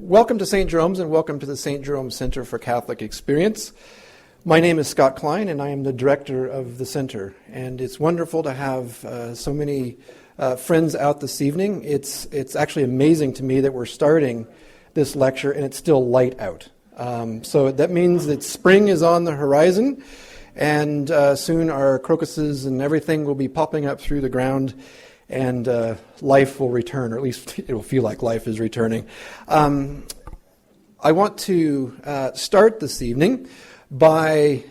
Welcome to St. Jerome's and welcome to the St. Jerome Center for Catholic Experience. My name is Scott Klein and I am the director of the center. And it's wonderful to have so many friends out this evening. It's actually amazing to me that we're starting this lecture and it's still light out. So that means that spring is on the horizon and soon our crocuses and everything will be popping up through the ground and life will return, or at least it will feel like life is returning. I want to start this evening by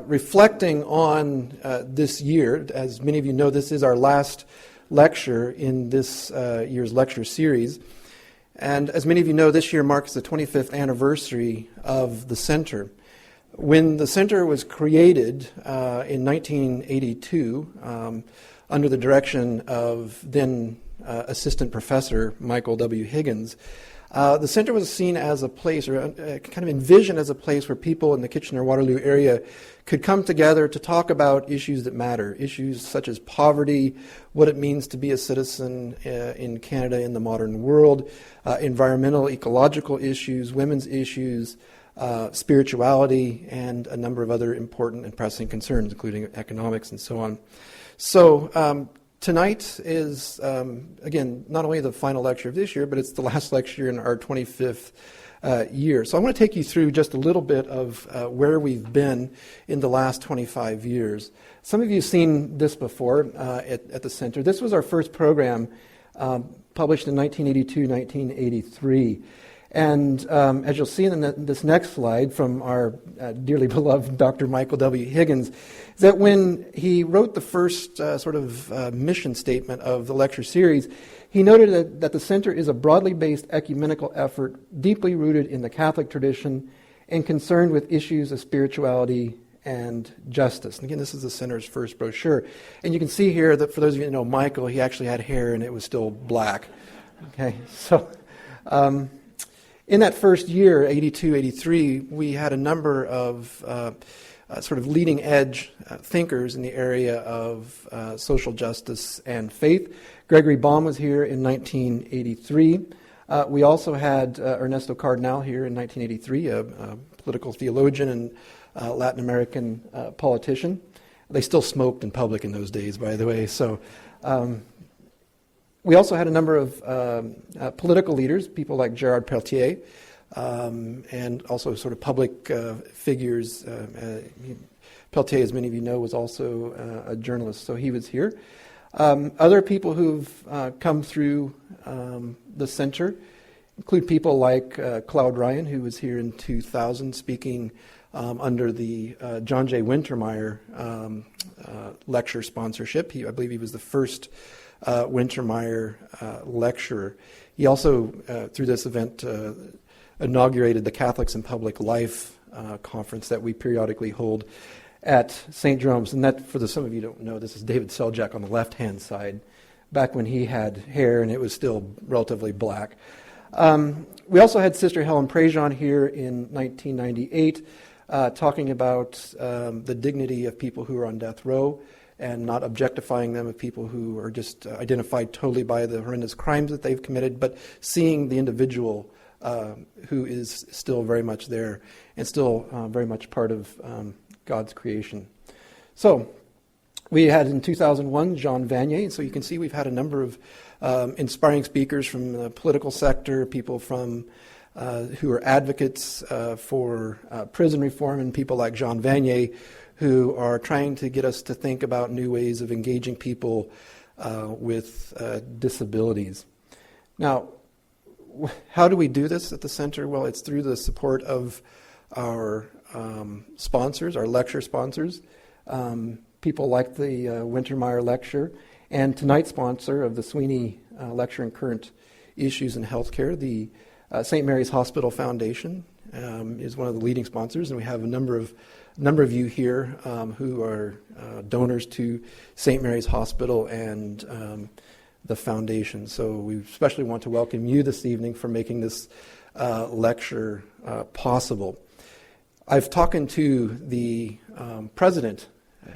reflecting on this year. As many of you know, this is our last lecture in this year's lecture series. And as many of you know, this year marks the 25th anniversary of the center. When the center was created in 1982, under the direction of then Assistant Professor Michael W. Higgins, the center was seen as a place, or kind of envisioned as a place where people in the Kitchener-Waterloo area could come together to talk about issues that matter, issues such as poverty, what it means to be a citizen in Canada in the modern world, environmental, ecological issues, women's issues, spirituality, and a number of other important and pressing concerns, including economics and so on. So tonight is, again, not only the final lecture of this year, but it's the last lecture in our 25th year. So I want to take you through just a little bit of where we've been in the last 25 years. Some of you have seen this before at the center. This was our first program published in 1982, 1983. And as you'll see in this next slide from our dearly beloved Dr. Michael W. Higgins, is that when he wrote the first sort of mission statement of the lecture series, he noted that the center is a broadly based ecumenical effort deeply rooted in the Catholic tradition and concerned with issues of spirituality and justice. And again, this is the center's first brochure. And you can see here that for those of you who know Michael, he actually had hair and it was still black. Okay, so in that first year, 82, 83, we had a number of sort of leading edge thinkers in the area of social justice and faith. Gregory Baum was here in 1983. We also had Ernesto Cardenal here in 1983, a political theologian and Latin American politician. They still smoked in public in those days, by the way. So we also had a number of political leaders, people like Gerard Peltier, and also sort of public figures. Peltier, as many of you know, was also a journalist, so he was here. Other people who've come through the center include people like Claude Ryan, who was here in 2000 speaking under the John J. Wintermeyer lecture sponsorship. I believe he was the first Wintermeyer lecturer. He also, through this event, inaugurated the Catholics in Public Life conference that we periodically hold at St. Jerome's. And that, for some of you who don't know, this is David Seljak on the left-hand side, back when he had hair and it was still relatively black. We also had Sister Helen Prejean here in 1998 talking about the dignity of people who are on death row and not objectifying them, of people who are just identified totally by the horrendous crimes that they've committed, but seeing the individual who is still very much there and still very much part of God's creation. So we had in 2001 Jean Vanier, so you can see we've had a number of inspiring speakers from the political sector, people from who are advocates for prison reform, and people like Jean Vanier, who are trying to get us to think about new ways of engaging people with disabilities. Now, how do we do this at the center? Well, it's through the support of our sponsors, our lecture sponsors, people like the Wintermeyer Lecture, and tonight's sponsor of the Sweeney Lecture in Current Issues in Healthcare, the St. Mary's Hospital Foundation is one of the leading sponsors, and we have a number of you here who are donors to St. Mary's Hospital and the foundation. So we especially want to welcome you this evening for making this lecture possible. I've talked to the president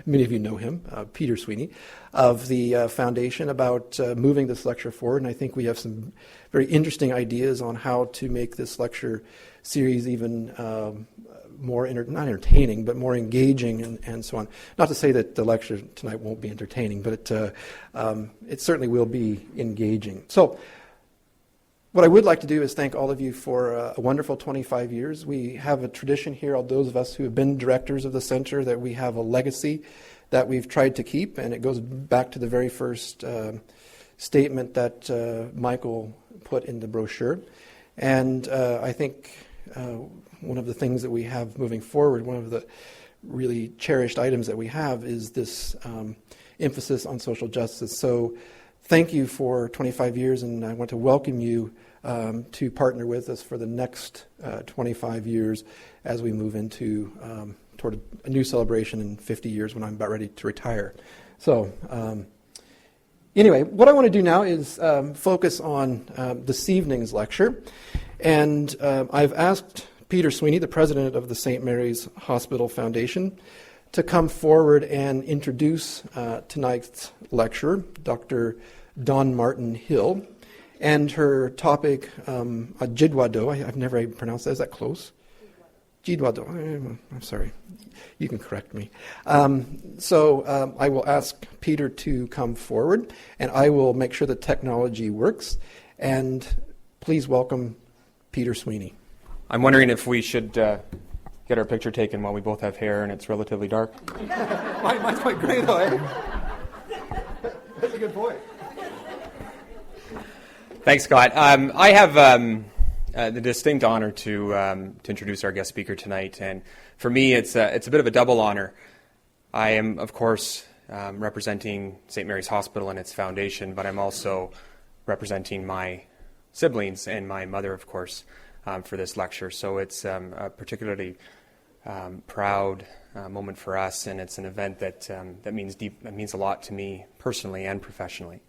many of you know him, Peter Sweeney, of the foundation about moving this lecture forward. And I think we have some very interesting ideas on how to make this lecture series even more, not entertaining, but more engaging and so on. Not to say that the lecture tonight won't be entertaining, but it certainly will be engaging. So what I would like to do is thank all of you for a wonderful 25 years. We have a tradition here, all those of us who have been directors of the center, that we have a legacy that we've tried to keep, and it goes back to the very first statement that Michael put in the brochure. And I think one of the things that we have moving forward, one of the really cherished items that we have is this emphasis on social justice. So thank you for 25 years, and I want to welcome you to partner with us for the next 25 years as we move into toward a new celebration in 50 years when I'm about ready to retire. So anyway, what I want to do now is focus on this evening's lecture. And I've asked Peter Sweeney, the president of the St. Mary's Hospital Foundation, to come forward and introduce tonight's lecturer, Dr. Dawn Martin Hill, and her topic, Jidwa. I've never pronounced that. Is that close? Jidwa. I'm sorry. You can correct me. So I will ask Peter to come forward, and I will make sure the technology works. And please welcome Peter Sweeney. I'm wondering if we should get our picture taken while we both have hair and it's relatively dark. Mine's quite gray, though, eh? That's a good point. Thanks, Scott. I have the distinct honor to introduce our guest speaker tonight, and for me, it's a bit of a double honor. I am, of course, representing St. Mary's Hospital and its foundation, but I'm also representing my siblings and my mother, of course, for this lecture. So it's a particularly proud moment for us, and it's an event that means a lot to me personally and professionally.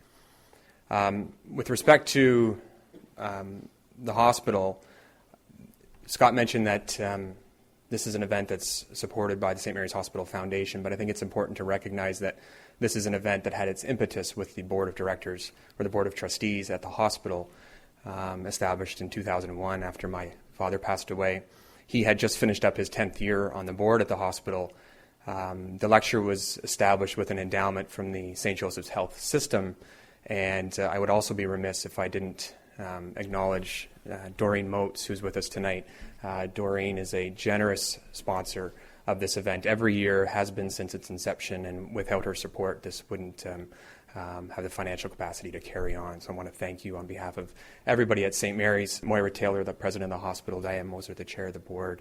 With respect to the hospital, Scott mentioned that this is an event that's supported by the St. Mary's Hospital Foundation, but I think it's important to recognize that this is an event that had its impetus with the board of directors or the board of trustees at the hospital, established in 2001 after my father passed away. He had just finished up his 10th year on the board at the hospital. The lecture was established with an endowment from the St. Joseph's Health System, and I would also be remiss if I didn't acknowledge Doreen Motes, who's with us tonight. Doreen is a generous sponsor of this event every year, has been since its inception, and without her support, this wouldn't have the financial capacity to carry on. So I want to thank you on behalf of everybody at St. Mary's. Moira Taylor, the president of the hospital, Diane Moser, the chair of the board,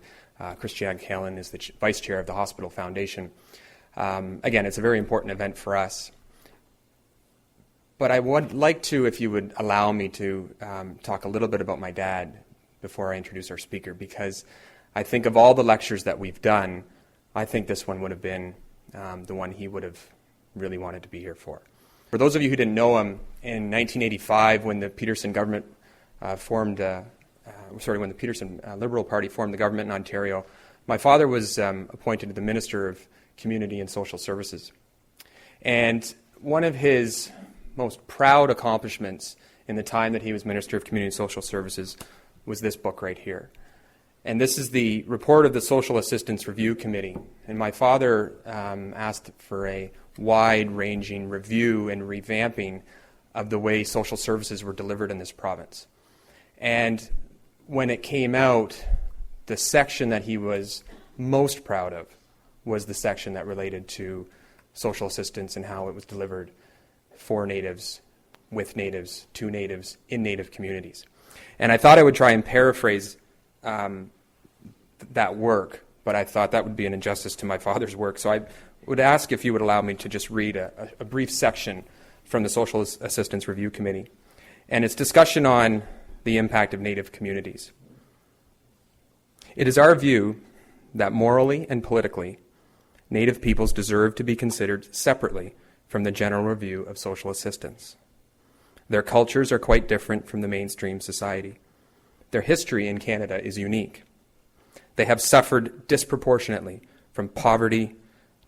Christiane Kalin is the vice chair of the Hospital Foundation. Again, it's a very important event for us. But I would like to, if you would allow me to, talk a little bit about my dad before I introduce our speaker, because I think of all the lectures that we've done, I think this one would have been the one he would have really wanted to be here for. For those of you who didn't know him, in 1985, when the Peterson government when the Peterson Liberal Party formed the government in Ontario, my father was appointed to the Minister of Community and Social Services. And one of his most proud accomplishments in the time that he was Minister of Community and Social Services was this book right here. And this is the report of the Social Assistance Review Committee. And my father asked for a wide-ranging review and revamping of the way social services were delivered in this province. And when it came out, the section that he was most proud of was the section that related to social assistance and how it was delivered for Natives, with Natives, to Natives, in Native communities. And I thought I would try and paraphrase that work, but I thought that would be an injustice to my father's work. So I would ask if you would allow me to just read a brief section from the Social Assistance Review Committee and its discussion on the impact of Native communities. It is our view that morally and politically, Native peoples deserve to be considered separately from the general review of social assistance. Their cultures are quite different from the mainstream society. Their history in Canada is unique. They have suffered disproportionately from poverty,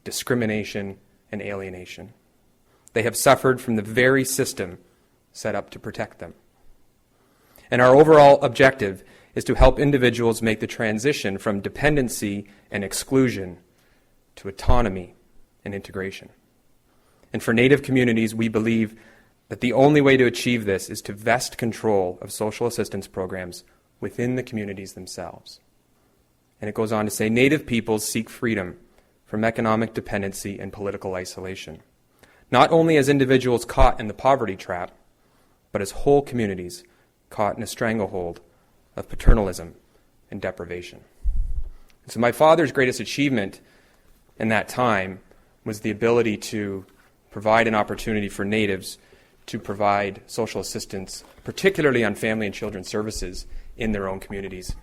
discrimination, and alienation. They have suffered from the very system set up to protect them. And our overall objective is to help individuals make the transition from dependency and exclusion to autonomy and integration. And for Native communities, we believe that the only way to achieve this is to vest control of social assistance programs within the communities themselves. And it goes on to say, Native peoples seek freedom from economic dependency and political isolation, not only as individuals caught in the poverty trap, but as whole communities caught in a stranglehold of paternalism and deprivation. And so my father's greatest achievement in that time was the ability to provide an opportunity for Natives to provide social assistance, particularly on family and children's services in their own communities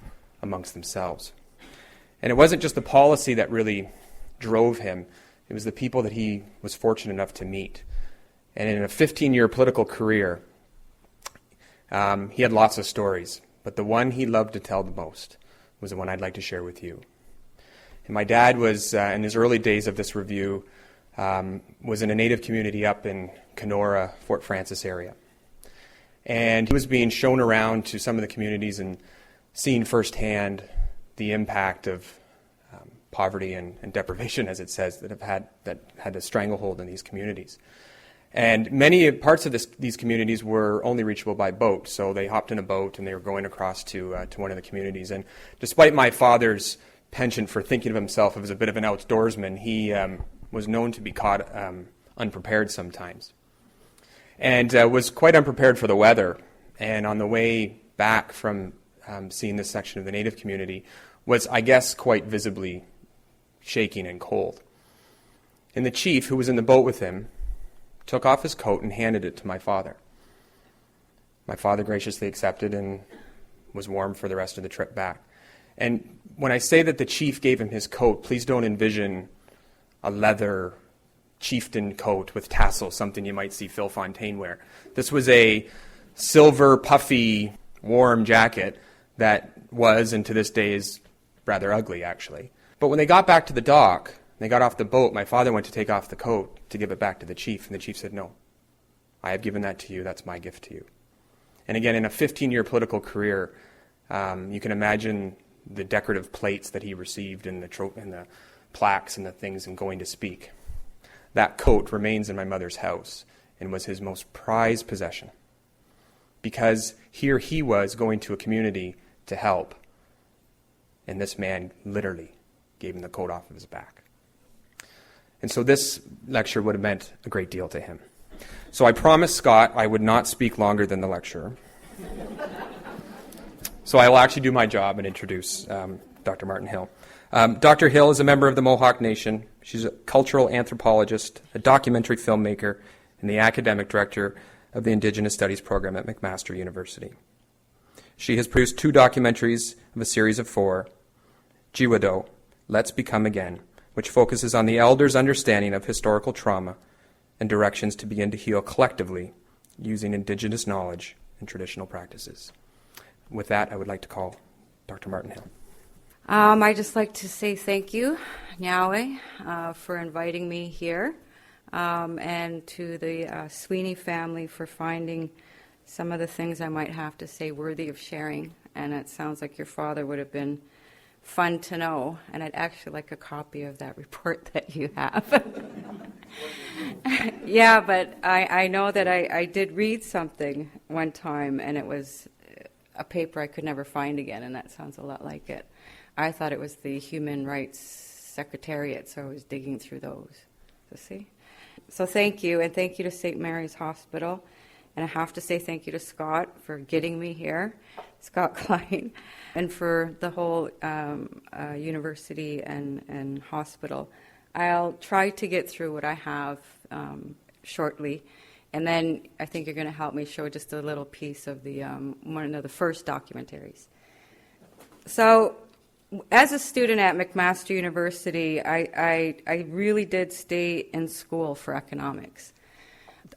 amongst themselves. And it wasn't just the policy that really drove him, it was the people that he was fortunate enough to meet. And in a 15-year political career, he had lots of stories, but the one he loved to tell the most was the one I'd like to share with you. And my dad was, in his early days of this review, was in a Native community up in Kenora, Fort Francis area. And he was being shown around to some of the communities and seeing firsthand the impact of poverty and deprivation, as it says, that had a stranglehold in these communities. And many parts of these communities were only reachable by boat, so they hopped in a boat and they were going across to one of the communities. And despite my father's penchant for thinking of himself as a bit of an outdoorsman, he was known to be caught unprepared sometimes, and was quite unprepared for the weather. And on the way back from seeing this section of the Native community was, I guess, quite visibly shaking and cold. And the chief, who was in the boat with him, took off his coat and handed it to my father. My father graciously accepted and was warm for the rest of the trip back. And when I say that the chief gave him his coat, please don't envision a leather chieftain coat with tassels, something you might see Phil Fontaine wear. This was a silver, puffy, warm jacket that was, and to this day is, rather ugly, actually. But when they got back to the dock, they got off the boat, my father went to take off the coat to give it back to the chief, and the chief said, "No, I have given that to you, that's my gift to you." And again, in a 15-year political career, you can imagine the decorative plates that he received and the plaques and the things and going to speak. That coat remains in my mother's house and was his most prized possession, because here he was going to a community to help, and this man literally gave him the coat off of his back. And so this lecture would have meant a great deal to him. So I promised Scott I would not speak longer than the lecturer. So I will actually do my job and introduce Dr. Martin Hill. Dr. Hill is a member of the Mohawk Nation. She's a cultural anthropologist, a documentary filmmaker, and the academic director of the Indigenous Studies program at McMaster University. She has produced 2 documentaries of a series of 4, Jidwa, Let's Become Again, which focuses on the elders' understanding of historical trauma and directions to begin to heal collectively using Indigenous knowledge and traditional practices. With that, I would like to call Dr. Martin Hill. I'd just like to say thank you, Nyawe, for inviting me here, and to the Sweeney family for finding some of the things I might have to say worthy of sharing. And it sounds like your father would have been fun to know, and I'd actually like a copy of that report that you have. Yeah, but I know that I did read something one time, and it was a paper I could never find again, and that sounds a lot like it. I thought it was the Human Rights Secretariat, so I was digging through those. So thank you, and thank you to St. Mary's Hospital. And I have to say thank you to Scott for getting me here, Scott Klein, and for the whole university and hospital. I'll try to get through what I have shortly, and then I think you're going to help me show just a little piece of the one of the first documentaries. So, as a student at McMaster University, I really did stay in school for economics.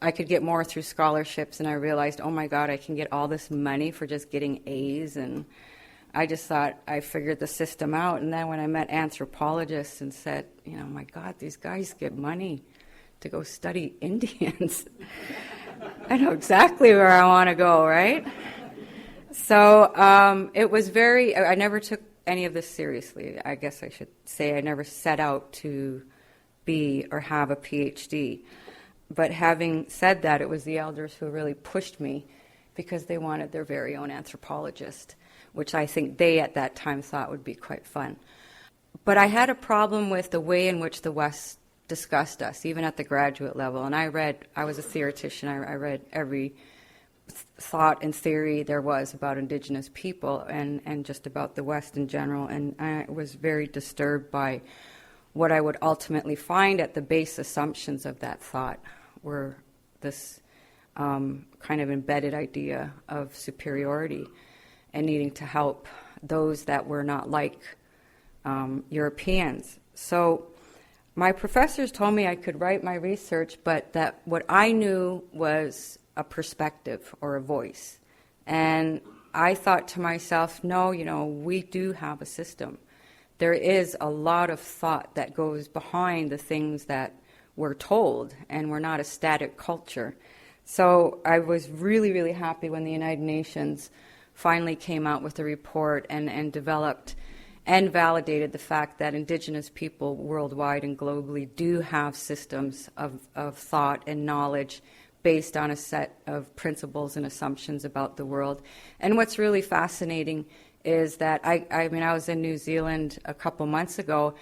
I could get more through scholarships, and I realized, oh my God, I can get all this money for just getting A's, and I just thought I figured the system out. And then when I met anthropologists and said, my God, these guys get money to go study Indians. I know exactly where I want to go, right? So it was I never took any of this seriously. I guess I should say I never set out to be or have a PhD. But having said that, it was the elders who really pushed me because they wanted their very own anthropologist, which I think they at that time thought would be quite fun. But I had a problem with the way in which the West discussed us, even at the graduate level. And I was a theoretician, I read every thought and theory there was about Indigenous people and just about the West in general. And I was very disturbed by what I would ultimately find at the base assumptions of that thought were this kind of embedded idea of superiority and needing to help those that were not like Europeans. So my professors told me I could write my research, but that what I knew was a perspective or a voice. And I thought to myself, no, we do have a system. There is a lot of thought that goes behind the things that we're told, and we're not a static culture. So I was really, really happy when the United Nations finally came out with a report and developed and validated the fact that Indigenous people worldwide and globally do have systems of thought and knowledge based on a set of principles and assumptions about the world. And what's really fascinating is that I was in New Zealand a couple months ago,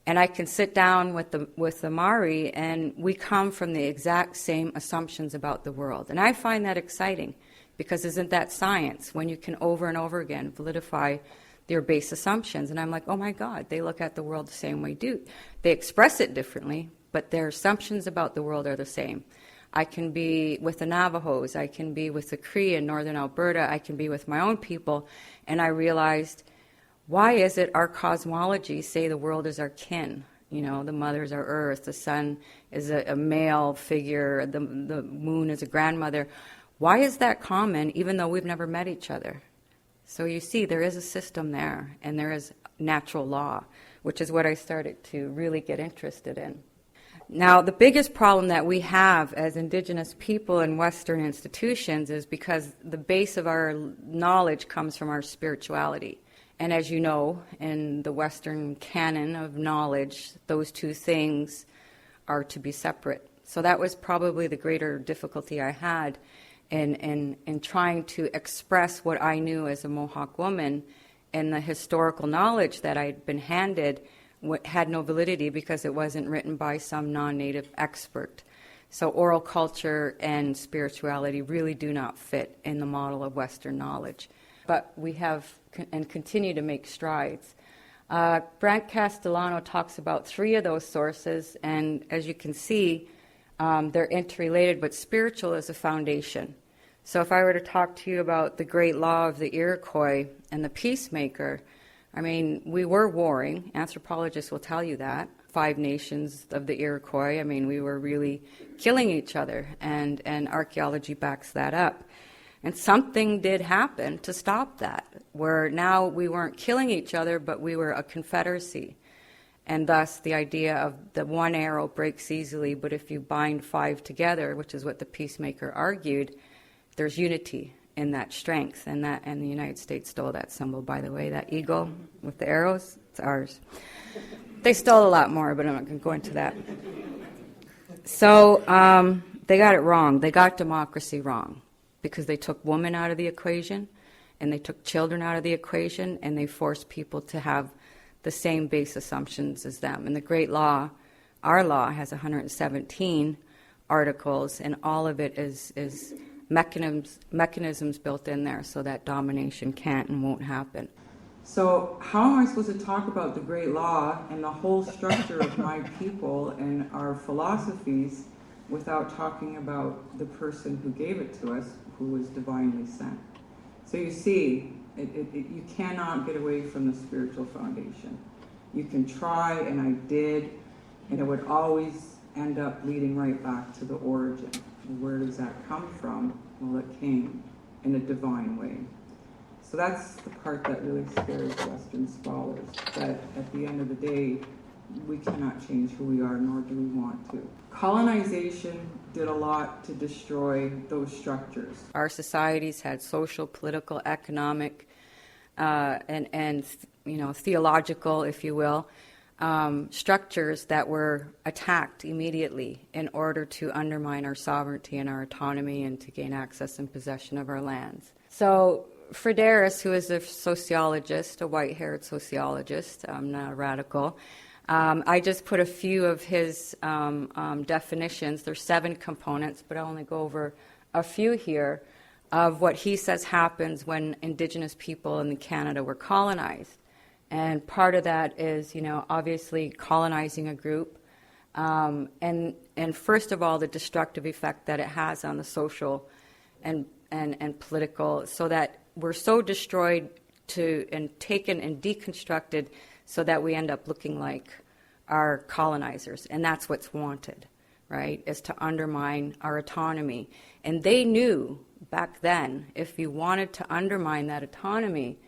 and I can sit down with the Maori, and we come from the exact same assumptions about the world. And I find that exciting, because isn't that science, when you can over and over again validify their base assumptions? And I'm like, oh my God, they look at the world the same way do. They express it differently, but their assumptions about the world are the same. I can be with the Navajos, I can be with the Cree in northern Alberta, I can be with my own people, and I realized, why is it our cosmology say the world is our kin? The mother's our earth, the sun is a male figure, the moon is a grandmother. Why is that common, even though we've never met each other? So you see, there is a system there, and there is natural law, which is what I started to really get interested in. Now, the biggest problem that we have as Indigenous people in Western institutions is because the base of our knowledge comes from our spirituality. And as you know, in the Western canon of knowledge, those two things are to be separate. So that was probably the greater difficulty I had in trying to express what I knew as a Mohawk woman, and the historical knowledge that I'd been handed had no validity because it wasn't written by some non-native expert. So oral culture and spirituality really do not fit in the model of Western knowledge. But we have and continue to make strides. Brant Castellano talks about 3 of those sources, and as you can see, they're interrelated, but spiritual is a foundation. So if I were to talk to you about the great law of the Iroquois and the peacemaker, we were warring. Anthropologists will tell you that. 5 nations of the Iroquois, we were really killing each other, and archaeology backs that up. And something did happen to stop that, where now we weren't killing each other, but we were a confederacy. And thus the idea of the one arrow breaks easily, but if you bind 5 together, which is what the peacemaker argued, there's unity in that strength. And the United States stole that symbol, by the way, that eagle with the arrows, it's ours. They stole a lot more, but I'm not going to go into that. So they got it wrong. They got democracy wrong, because they took women out of the equation, and they took children out of the equation, and they forced people to have the same base assumptions as them. And the great law, our law, has 117 articles, and all of it is mechanisms built in there so that domination can't and won't happen. So how am I supposed to talk about the great law and the whole structure of my people and our philosophies without talking about the person who gave it to us, who was divinely sent? So you see, you cannot get away from the spiritual foundation. You can try, and I did, and it would always end up leading right back to the origin. Where does that come from? Well, it came in a divine way. So that's the part that really scares Western scholars, that at the end of the day, we cannot change who we are, nor do we want to. Colonization did a lot to destroy those structures. Our societies had social, political, economic, and theological, if you will, structures that were attacked immediately in order to undermine our sovereignty and our autonomy and to gain access and possession of our lands. So Frideris, who is a sociologist, a white-haired sociologist, not a radical, I just put a few of his definitions. There's 7 components, but I'll only go over a few here of what he says happens when Indigenous people in Canada were colonized. And part of that is, obviously colonizing a group, and first of all, the destructive effect that it has on the social and political, so that we're so destroyed and taken and deconstructed so that we end up looking like our colonizers. And that's what's wanted, right, is to undermine our autonomy. And they knew back then, if you wanted to undermine that autonomy,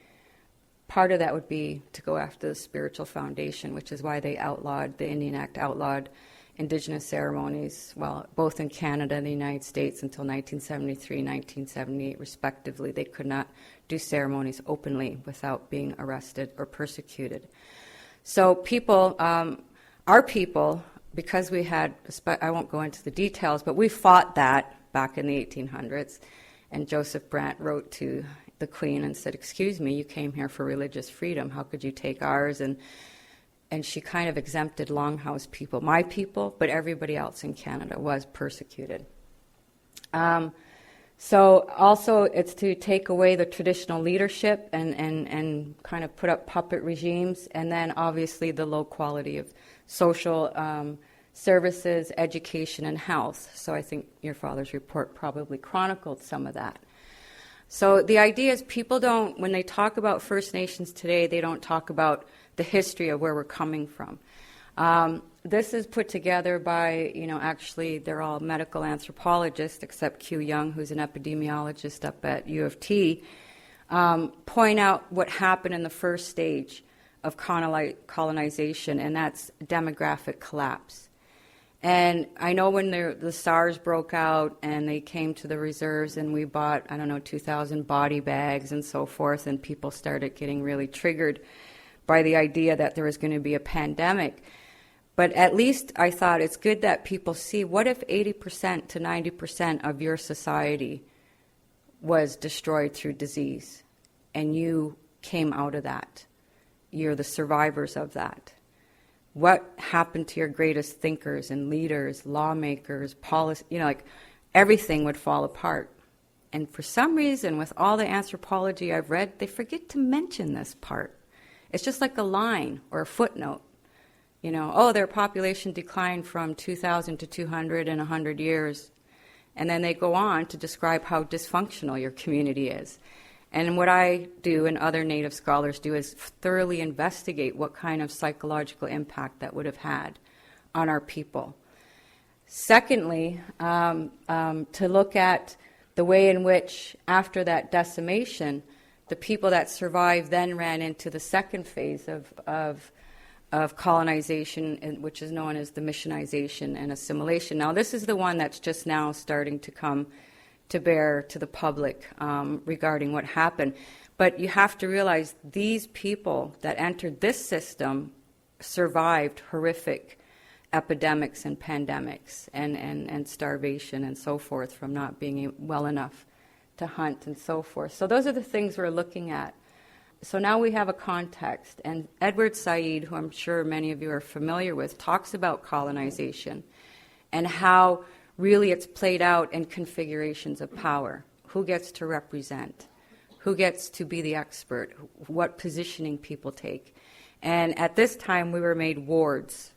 part of that would be to go after the spiritual foundation, which is why they outlawed, the Indian Act outlawed Indigenous ceremonies, well, both in Canada and the United States until 1973, 1978, respectively. They could not do ceremonies openly without being arrested or persecuted. So people, our people, because we had, I won't go into the details, but we fought that back in the 1800s, and Joseph Brant wrote to the Queen and said, "Excuse me, you came here for religious freedom. How could you take ours?" And she kind of exempted Longhouse people, my people, but everybody else in Canada was persecuted. So also it's to take away the traditional leadership and kind of put up puppet regimes, and then obviously the low quality of social services, education, and health. So I think your father's report probably chronicled some of that. So the idea is people don't, when they talk about First Nations today, they don't talk about the history of where we're coming from. This is put together by, actually they're all medical anthropologists, except Q Young, who's an epidemiologist up at U of T, point out what happened in the first stage of colonization, and that's demographic collapse. And I know when the SARS broke out and they came to the reserves and we bought, 2,000 body bags and so forth, and people started getting really triggered by the idea that there was going to be a pandemic. But at least I thought it's good that people see, what if 80% to 90% of your society was destroyed through disease and you came out of that? You're the survivors of that. What happened to your greatest thinkers and leaders, lawmakers, policy, everything would fall apart. And for some reason, with all the anthropology I've read, they forget to mention this part. It's just like a line or a footnote. Their population declined from 2,000 to 200 in 100 years. And then they go on to describe how dysfunctional your community is. And what I do and other Native scholars do is thoroughly investigate what kind of psychological impact that would have had on our people. Secondly, to look at the way in which, after that decimation, the people that survived then ran into the second phase of colonization, which is known as the missionization and assimilation. Now, this is the one that's just now starting to come to bear to the public regarding what happened. But you have to realize these people that entered this system survived horrific epidemics and pandemics and starvation and so forth from not being well enough to hunt and so forth. So those are the things we're looking at. So now we have a context. And Edward Said, who I'm sure many of you are familiar with, talks about colonization and how really it's played out in configurations of power. Who gets to represent? Who gets to be the expert? What positioning people take? And at this time, we were made wards.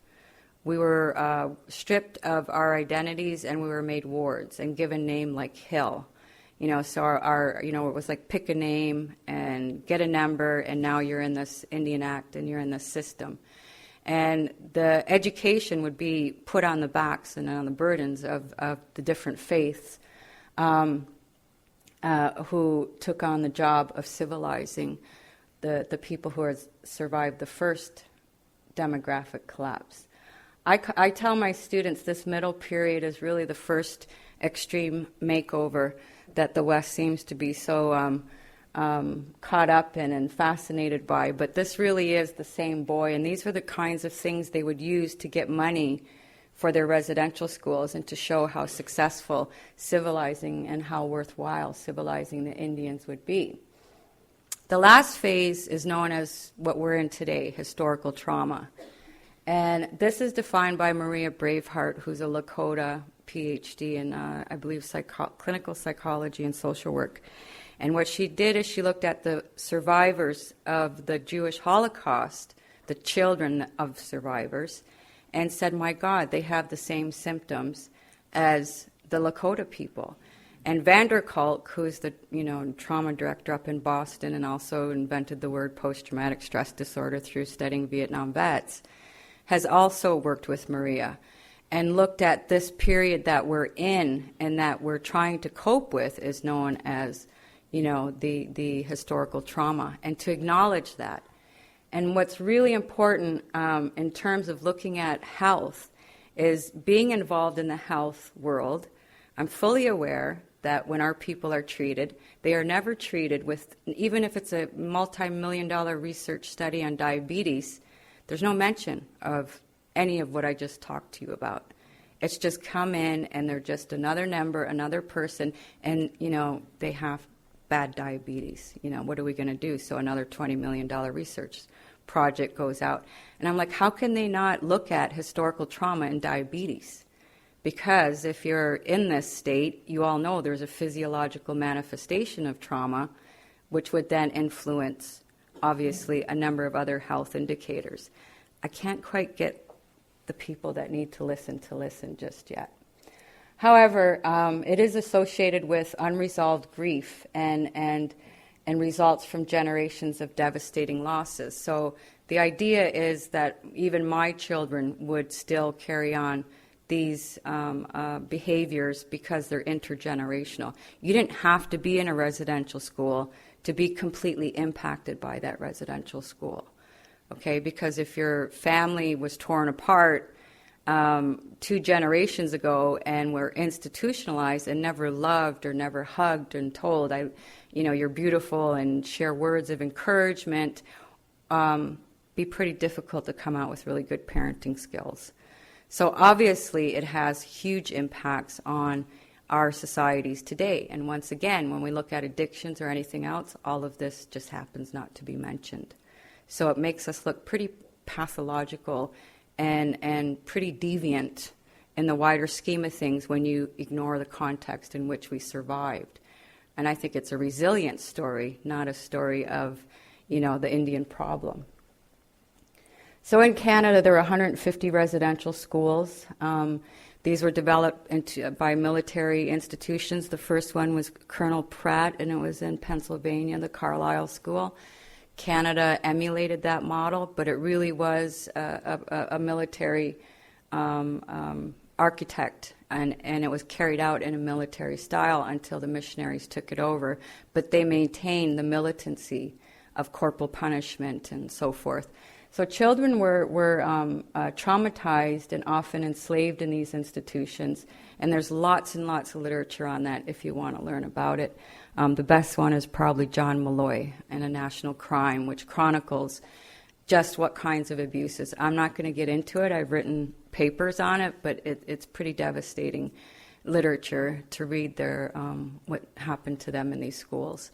We were stripped of our identities, and we were made wards and given name like Hill. So our it was like pick a name and get a number, and now you're in this Indian Act and you're in this system. And the education would be put on the backs and on the burdens of the different faiths. who took on the job of civilizing the people who had survived the first demographic collapse. I tell my students this middle period is really the first extreme makeover that the West seems to be so caught up in and fascinated by. But this really is the same boy, and these were the kinds of things they would use to get money for their residential schools and to show how successful civilizing and how worthwhile civilizing the Indians would be. The last phase is known as what we're in today, historical trauma. And this is defined by Maria Braveheart, who's a Lakota PhD in, I believe, clinical psychology and social work. And what she did is she looked at the survivors of the Jewish Holocaust, the children of survivors, and said, my God, they have the same symptoms as the Lakota people. And Vander Kolk, who's the trauma director up in Boston and also invented the word post-traumatic stress disorder through studying Vietnam vets, has also worked with Maria and looked at this period that we're in and that we're trying to cope with is known as, the historical trauma, and to acknowledge that. And what's really important in terms of looking at health is being involved in the health world. I'm fully aware that when our people are treated, they are never treated with, even if it's a multi-million-dollar research study on diabetes, there's no mention of any of what I just talked to you about. It's just come in and they're just another number, another person, and, they have bad diabetes. What are we going to do? So another $20 million research project goes out. And I'm like, how can they not look at historical trauma and diabetes? Because if you're in this state, you all know there's a physiological manifestation of trauma, which would then influence, obviously, a number of other health indicators. I can't quite get the people that need to listen just yet. However, it is associated with unresolved grief and results from generations of devastating losses. So the idea is that even my children would still carry on these behaviors because they're intergenerational. You didn't have to be in a residential school to be completely impacted by that residential school, okay? Because if your family was torn apart 2 generations ago and were institutionalized and never loved or never hugged and told, you're beautiful and share words of encouragement, be pretty difficult to come out with really good parenting skills. So obviously it has huge impacts on our societies today. And once again, when we look at addictions or anything else, all of this just happens not to be mentioned. So it makes us look pretty pathological and pretty deviant in the wider scheme of things when you ignore the context in which we survived. And I think it's a resilient story, not a story of, the Indian problem. So in Canada, there are 150 residential schools. These were developed by military institutions. The first one was Colonel Pratt, and it was in Pennsylvania, the Carlisle School. Canada emulated that model, but it really was a military architect, and it was carried out in a military style until the missionaries took it over. But they maintained the militancy of corporal punishment and so forth. So children were traumatized and often enslaved in these institutions, and there's lots and lots of literature on that if you want to learn about it. The best one is probably John Malloy and A National Crime, which chronicles just what kinds of abuses. I'm not going to get into it. I've written papers on it, but it's pretty devastating literature to read what happened to them in these schools.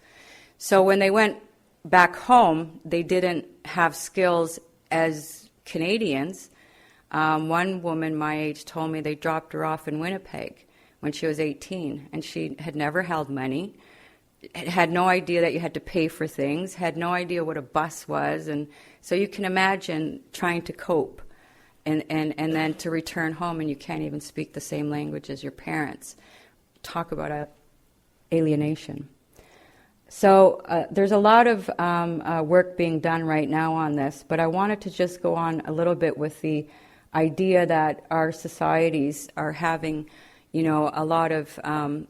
So when they went back home, they didn't have skills as Canadians. One woman my age told me they dropped her off in Winnipeg when she was 18, and she had never held money, had no idea that you had to pay for things, had no idea what a bus was, and so you can imagine trying to cope and then to return home and you can't even speak the same language as your parents. Talk about alienation. So there's a lot of work being done right now on this, but I wanted to just go on a little bit with the idea that our societies are having, a lot of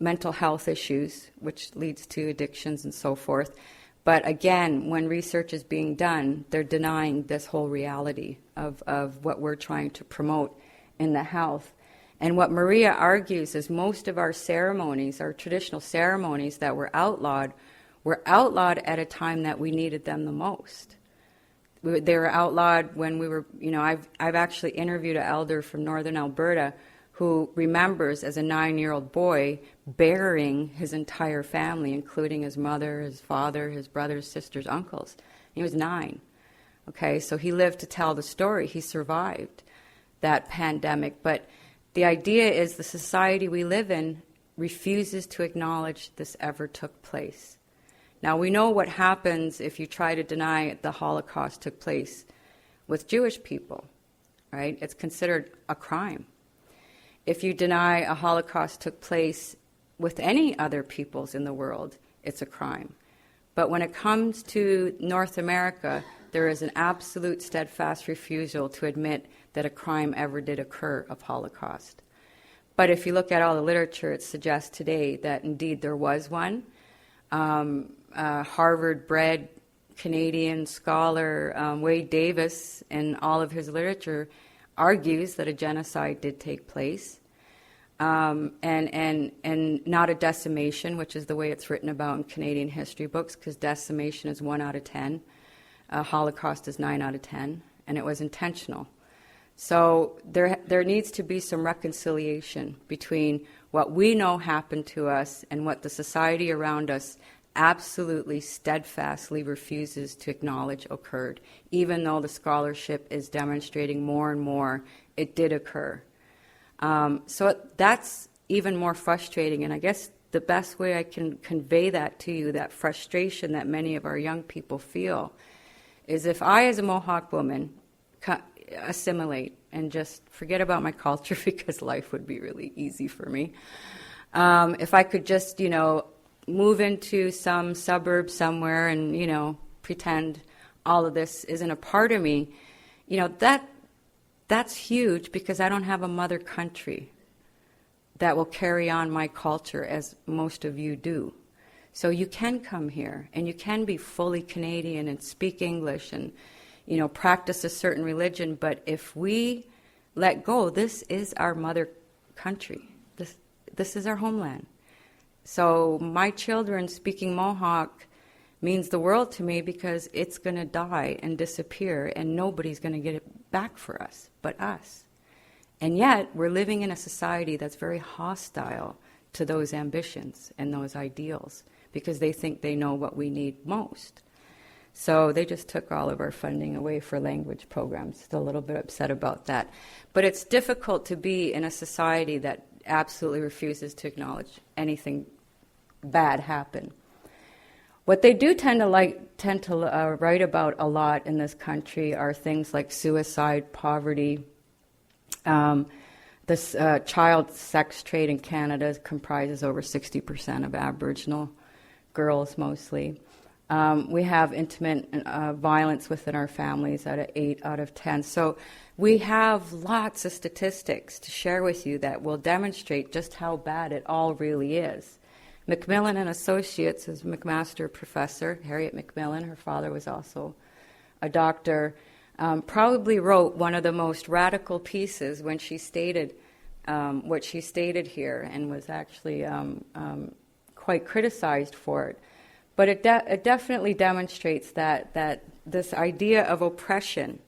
mental health issues, which leads to addictions and so forth. But again, when research is being done, they're denying this whole reality of what we're trying to promote in the health. And what Maria argues is most of our ceremonies, our traditional ceremonies that were outlawed at a time that we needed them the most. They were outlawed when we were, I've actually interviewed an elder from northern Alberta who remembers as a 9-year-old boy burying his entire family, including his mother, his father, his brothers, sisters, uncles. He was 9. Okay, so he lived to tell the story. He survived that pandemic. But the idea is the society we live in refuses to acknowledge this ever took place. Now, we know what happens if you try to deny the Holocaust took place with Jewish people, right? It's considered a crime. If you deny a Holocaust took place with any other peoples in the world, it's a crime. But when it comes to North America, there is an absolute steadfast refusal to admit that a crime ever did occur of Holocaust. But if you look at all the literature, it suggests today that indeed there was one. Harvard-bred Canadian scholar Wade Davis, in all of his literature, argues that a genocide did take place, and not a decimation, which is the way it's written about in Canadian history books, because decimation is 1 out of 10, Holocaust is 9 out of 10, and it was intentional. So there needs to be some reconciliation between what we know happened to us and what the society around us absolutely steadfastly refuses to acknowledge occurred, even though the scholarship is demonstrating more and more it did occur. So that's even more frustrating, and I guess the best way I can convey that to you, that frustration that many of our young people feel, is if I, as a Mohawk woman, assimilate and just forget about my culture because life would be really easy for me. If I could just, move into some suburb somewhere and, pretend all of this isn't a part of me, that's huge because I don't have a mother country that will carry on my culture as most of you do. So you can come here and you can be fully Canadian and speak English and, practice a certain religion, but if we let go, this is our mother country. This is our homeland. So my children speaking Mohawk means the world to me because it's going to die and disappear and nobody's going to get it back for us but us. And yet we're living in a society that's very hostile to those ambitions and those ideals because they think they know what we need most. So they just took all of our funding away for language programs. Still a little bit upset about that. But it's difficult to be in a society that absolutely refuses to acknowledge anything bad happen. What they do tend to write about a lot in this country are things like suicide, poverty. This child sex trade in Canada comprises over 60% of Aboriginal girls mostly. We have intimate violence within our families at 8 out of 10. So we have lots of statistics to share with you that will demonstrate just how bad it all really is. Macmillan and Associates is McMaster professor, Harriet Macmillan, her father was also a doctor, probably wrote one of the most radical pieces when she stated what she stated here and was actually quite criticized for it. But it definitely demonstrates that this idea of oppression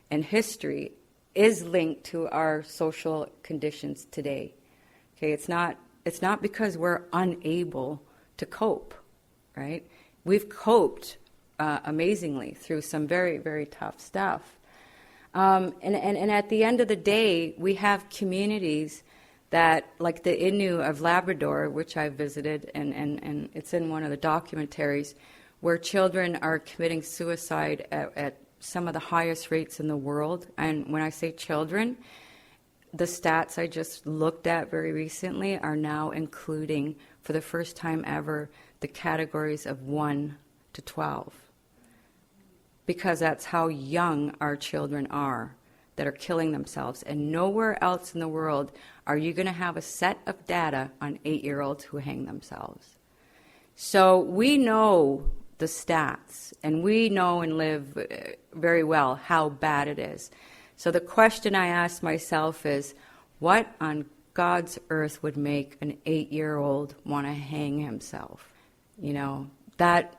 and history is linked to our social conditions today. Okay, it's not because we're unable to cope, right? We've coped amazingly through some very, very tough stuff. And at the end of the day, we have communities that, like the Innu of Labrador, which I visited, and it's in one of the documentaries, where children are committing suicide at some of the highest rates in the world. And when I say children, the stats I just looked at very recently are now including, for the first time ever, the categories of 1 to 12. Because that's how young our children are that are killing themselves. And nowhere else in the world are you going to have a set of data on 8-year-olds who hang themselves. So we know the stats, and we know and live very well how bad it is. So the question I ask myself is, what on God's earth would make an 8-year-old want to hang himself? You know, that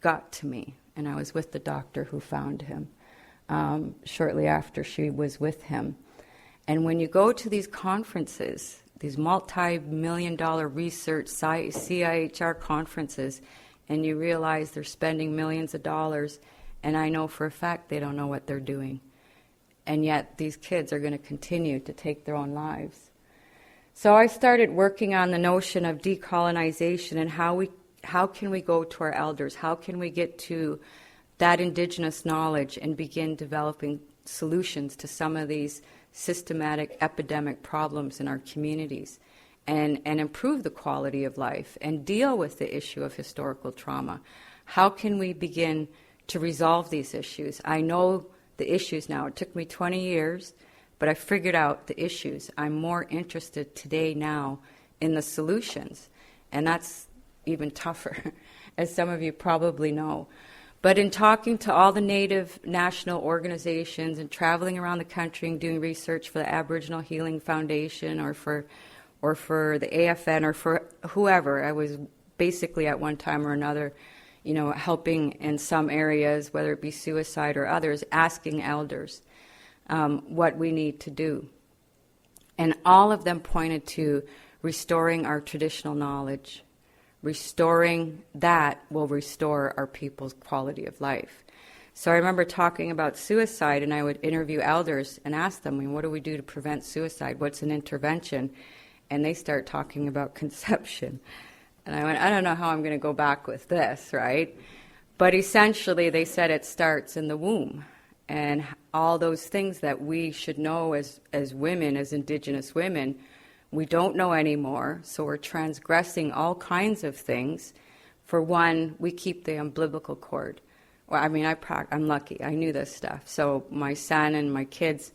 got to me. And I was with the doctor who found him shortly after she was with him. And when you go to these conferences, these multi-million-dollar research CIHR conferences, and you realize they're spending millions of dollars, and I know for a fact they don't know what they're doing. And yet these kids are going to continue to take their own lives. So I started working on the notion of decolonization and how can we go to our elders? How can we get to that indigenous knowledge and begin developing solutions to some of these systematic epidemic problems in our communities and improve the quality of life and deal with the issue of historical trauma? How can we begin to resolve these issues? I know the issues now. It took me 20 years, but I figured out the issues. I'm more interested today now in the solutions, and that's even tougher, as some of you probably know. But in talking to all the Native national organizations and traveling around the country and doing research for the Aboriginal Healing Foundation or for the AFN or for whoever, I was basically at one time or another, you know, helping in some areas, whether it be suicide or others, asking elders what we need to do. And all of them pointed to restoring our traditional knowledge. Restoring that will restore our people's quality of life. So I remember talking about suicide, and I would interview elders and ask them, I mean, what do we do to prevent suicide? What's an intervention? And they start talking about conception. And I went, I don't know how I'm going to go back with this, right? But essentially they said it starts in the womb. And all those things that we should know as women, as Indigenous women, we don't know anymore, so we're transgressing all kinds of things. For one, we keep the umbilical cord. Well, I mean, I'm lucky. I knew this stuff. So my son and my kids,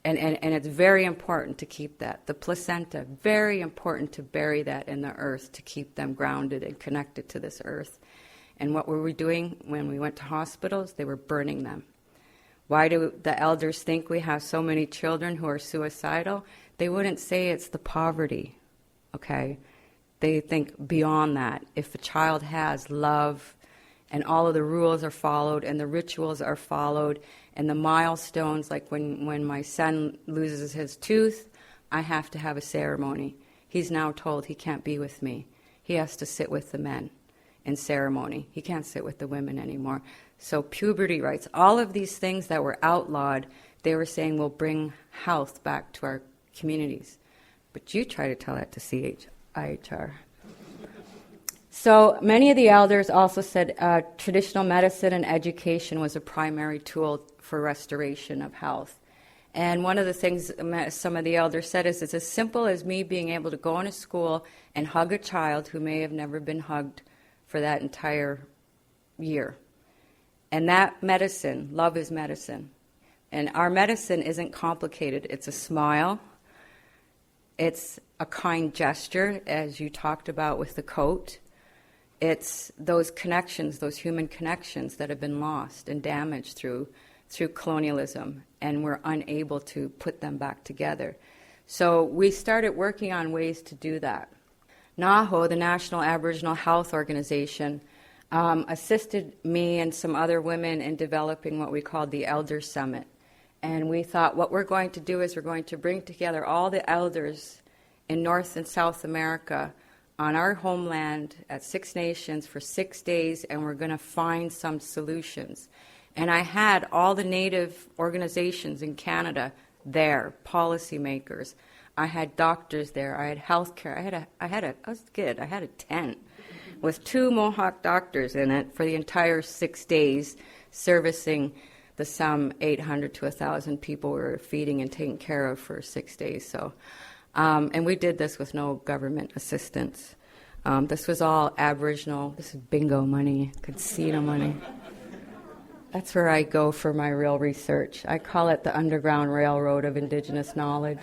and it's very important to keep that. The placenta, very important to bury that in the earth to keep them grounded and connected to this earth. And what were we doing when we went to hospitals? They were burning them. Why do the elders think we have so many children who are suicidal? They wouldn't say it's the poverty, okay? They think beyond that. If a child has love and all of the rules are followed and the rituals are followed and the milestones, like when my son loses his tooth, I have to have a ceremony. He's now told he can't be with me. He has to sit with the men in ceremony. He can't sit with the women anymore. So puberty rights, all of these things that were outlawed, they were saying will bring health back to our communities. But you try to tell that to CIHR. So many of the elders also said traditional medicine and education was a primary tool for restoration of health. And one of the things some of the elders said is it's as simple as me being able to go into school and hug a child who may have never been hugged for that entire year. And that medicine, love is medicine. And our medicine isn't complicated. It's a smile. It's a kind gesture, as you talked about with the coat. It's those connections, those human connections that have been lost and damaged through colonialism, and we're unable to put them back together. So we started working on ways to do that. NAHO, the National Aboriginal Health Organization, assisted me and some other women in developing what we called the Elders Summit. And we thought what we're going to do is we're going to bring together all the elders in North and South America on our homeland at 6 Nations for 6 days, and we're going to find some solutions. And I had all the Native organizations in Canada there, policymakers. I had doctors there. I had healthcare. I was good. I had a tent with 2 Mohawk doctors in it for the entire 6 days, servicing the some 800 to 1,000 people we were feeding and taking care of for 6 days. So, and we did this with no government assistance. This was all Aboriginal. This is bingo money, casino money. That's where I go for my real research. I call it the Underground Railroad of Indigenous knowledge.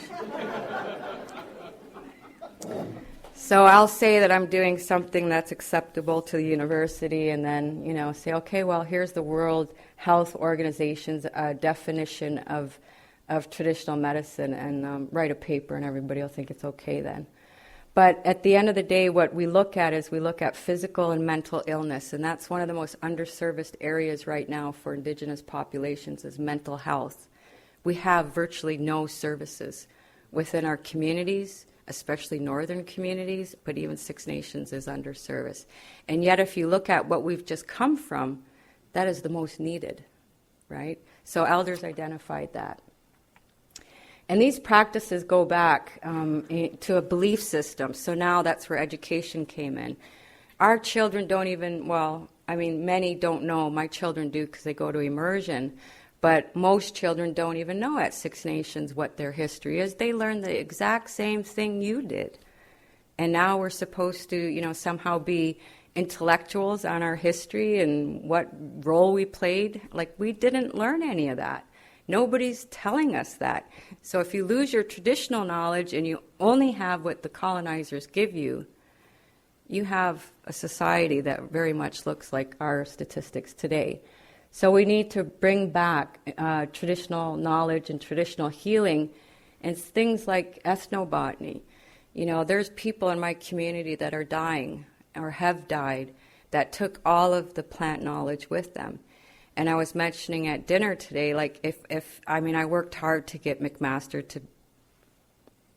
So I'll say that I'm doing something that's acceptable to the university, and then, say, okay, well, here's the World Health Organization's definition of traditional medicine, and write a paper, and everybody will think it's okay then. But at the end of the day, what we look at is we look at physical and mental illness, and that's one of the most underserviced areas right now for Indigenous populations is mental health. We have virtually no services within our communities, especially northern communities, but even Six Nations is underserviced. And yet if you look at what we've just come from, that is the most needed, right? So elders identified that. And these practices go back to a belief system. So now that's where education came in. Our children don't even, many don't know. My children do because they go to immersion. But most children don't even know at Six Nations what their history is. They learn the exact same thing you did. And now we're supposed to, somehow be intellectuals on our history and what role we played. Like, we didn't learn any of that. Nobody's telling us that. So if you lose your traditional knowledge and you only have what the colonizers give you, you have a society that very much looks like our statistics today. So we need to bring back traditional knowledge and traditional healing, and things like ethnobotany. There's people in my community that are dying or have died that took all of the plant knowledge with them. And I was mentioning at dinner today, like I worked hard to get McMaster to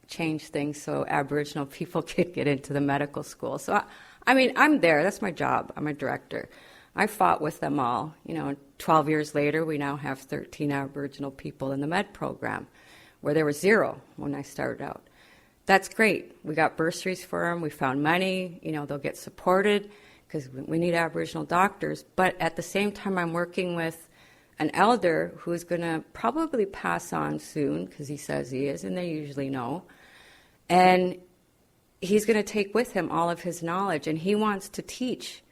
change things so Aboriginal people could get into the medical school. So, I'm there. That's my job. I'm a director. I fought with them all. 12 years later, we now have 13 Aboriginal people in the med program, where there was 0 when I started out. That's great. We got bursaries for them. We found money. They'll get supported because we need Aboriginal doctors. But at the same time, I'm working with an elder who's going to probably pass on soon, because he says he is, and they usually know. And he's going to take with him all of his knowledge, and he wants to teach.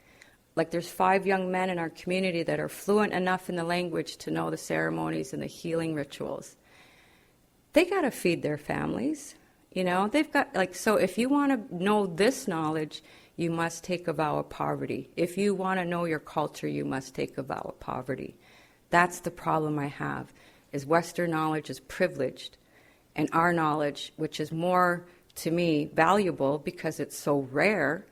Like, there's 5 young men in our community that are fluent enough in the language to know the ceremonies and the healing rituals. They got to feed their families. They've got, so if you want to know this knowledge, you must take a vow of poverty. If you want to know your culture, you must take a vow of poverty. That's the problem I have, is Western knowledge is privileged, and our knowledge, which is more, to me, valuable because it's so rare,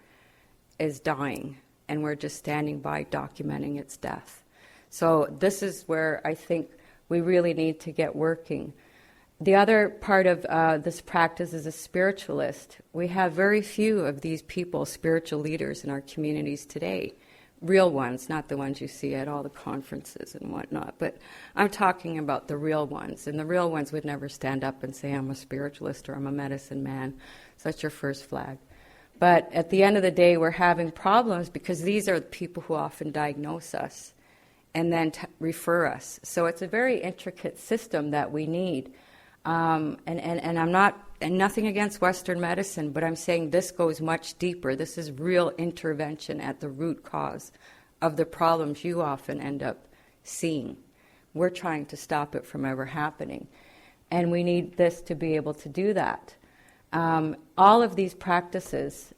is dying, and we're just standing by documenting its death. So this is where I think we really need to get working. The other part of this practice is a spiritualist. We have very few of these people, spiritual leaders in our communities today. Real ones, not the ones you see at all the conferences and whatnot. But I'm talking about the real ones. And the real ones would never stand up and say, I'm a spiritualist or I'm a medicine man. So that's your first flag. But at the end of the day, we're having problems because these are the people who often diagnose us and then refer us. So it's a very intricate system that we need. And I'm not, and nothing against Western medicine, but I'm saying this goes much deeper. This is real intervention at the root cause of the problems you often end up seeing. We're trying to stop it from ever happening. And we need this to be able to do that. All of these practices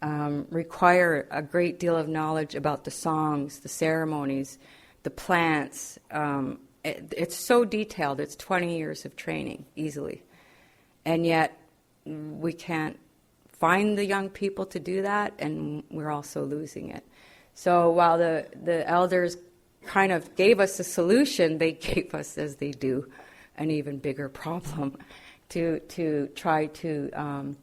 require a great deal of knowledge about the songs, the ceremonies, the plants. It's so detailed. It's 20 years of training, easily. And yet, we can't find the young people to do that, and we're also losing it. So while the elders kind of gave us a solution, they gave us, as they do, an even bigger problem to try to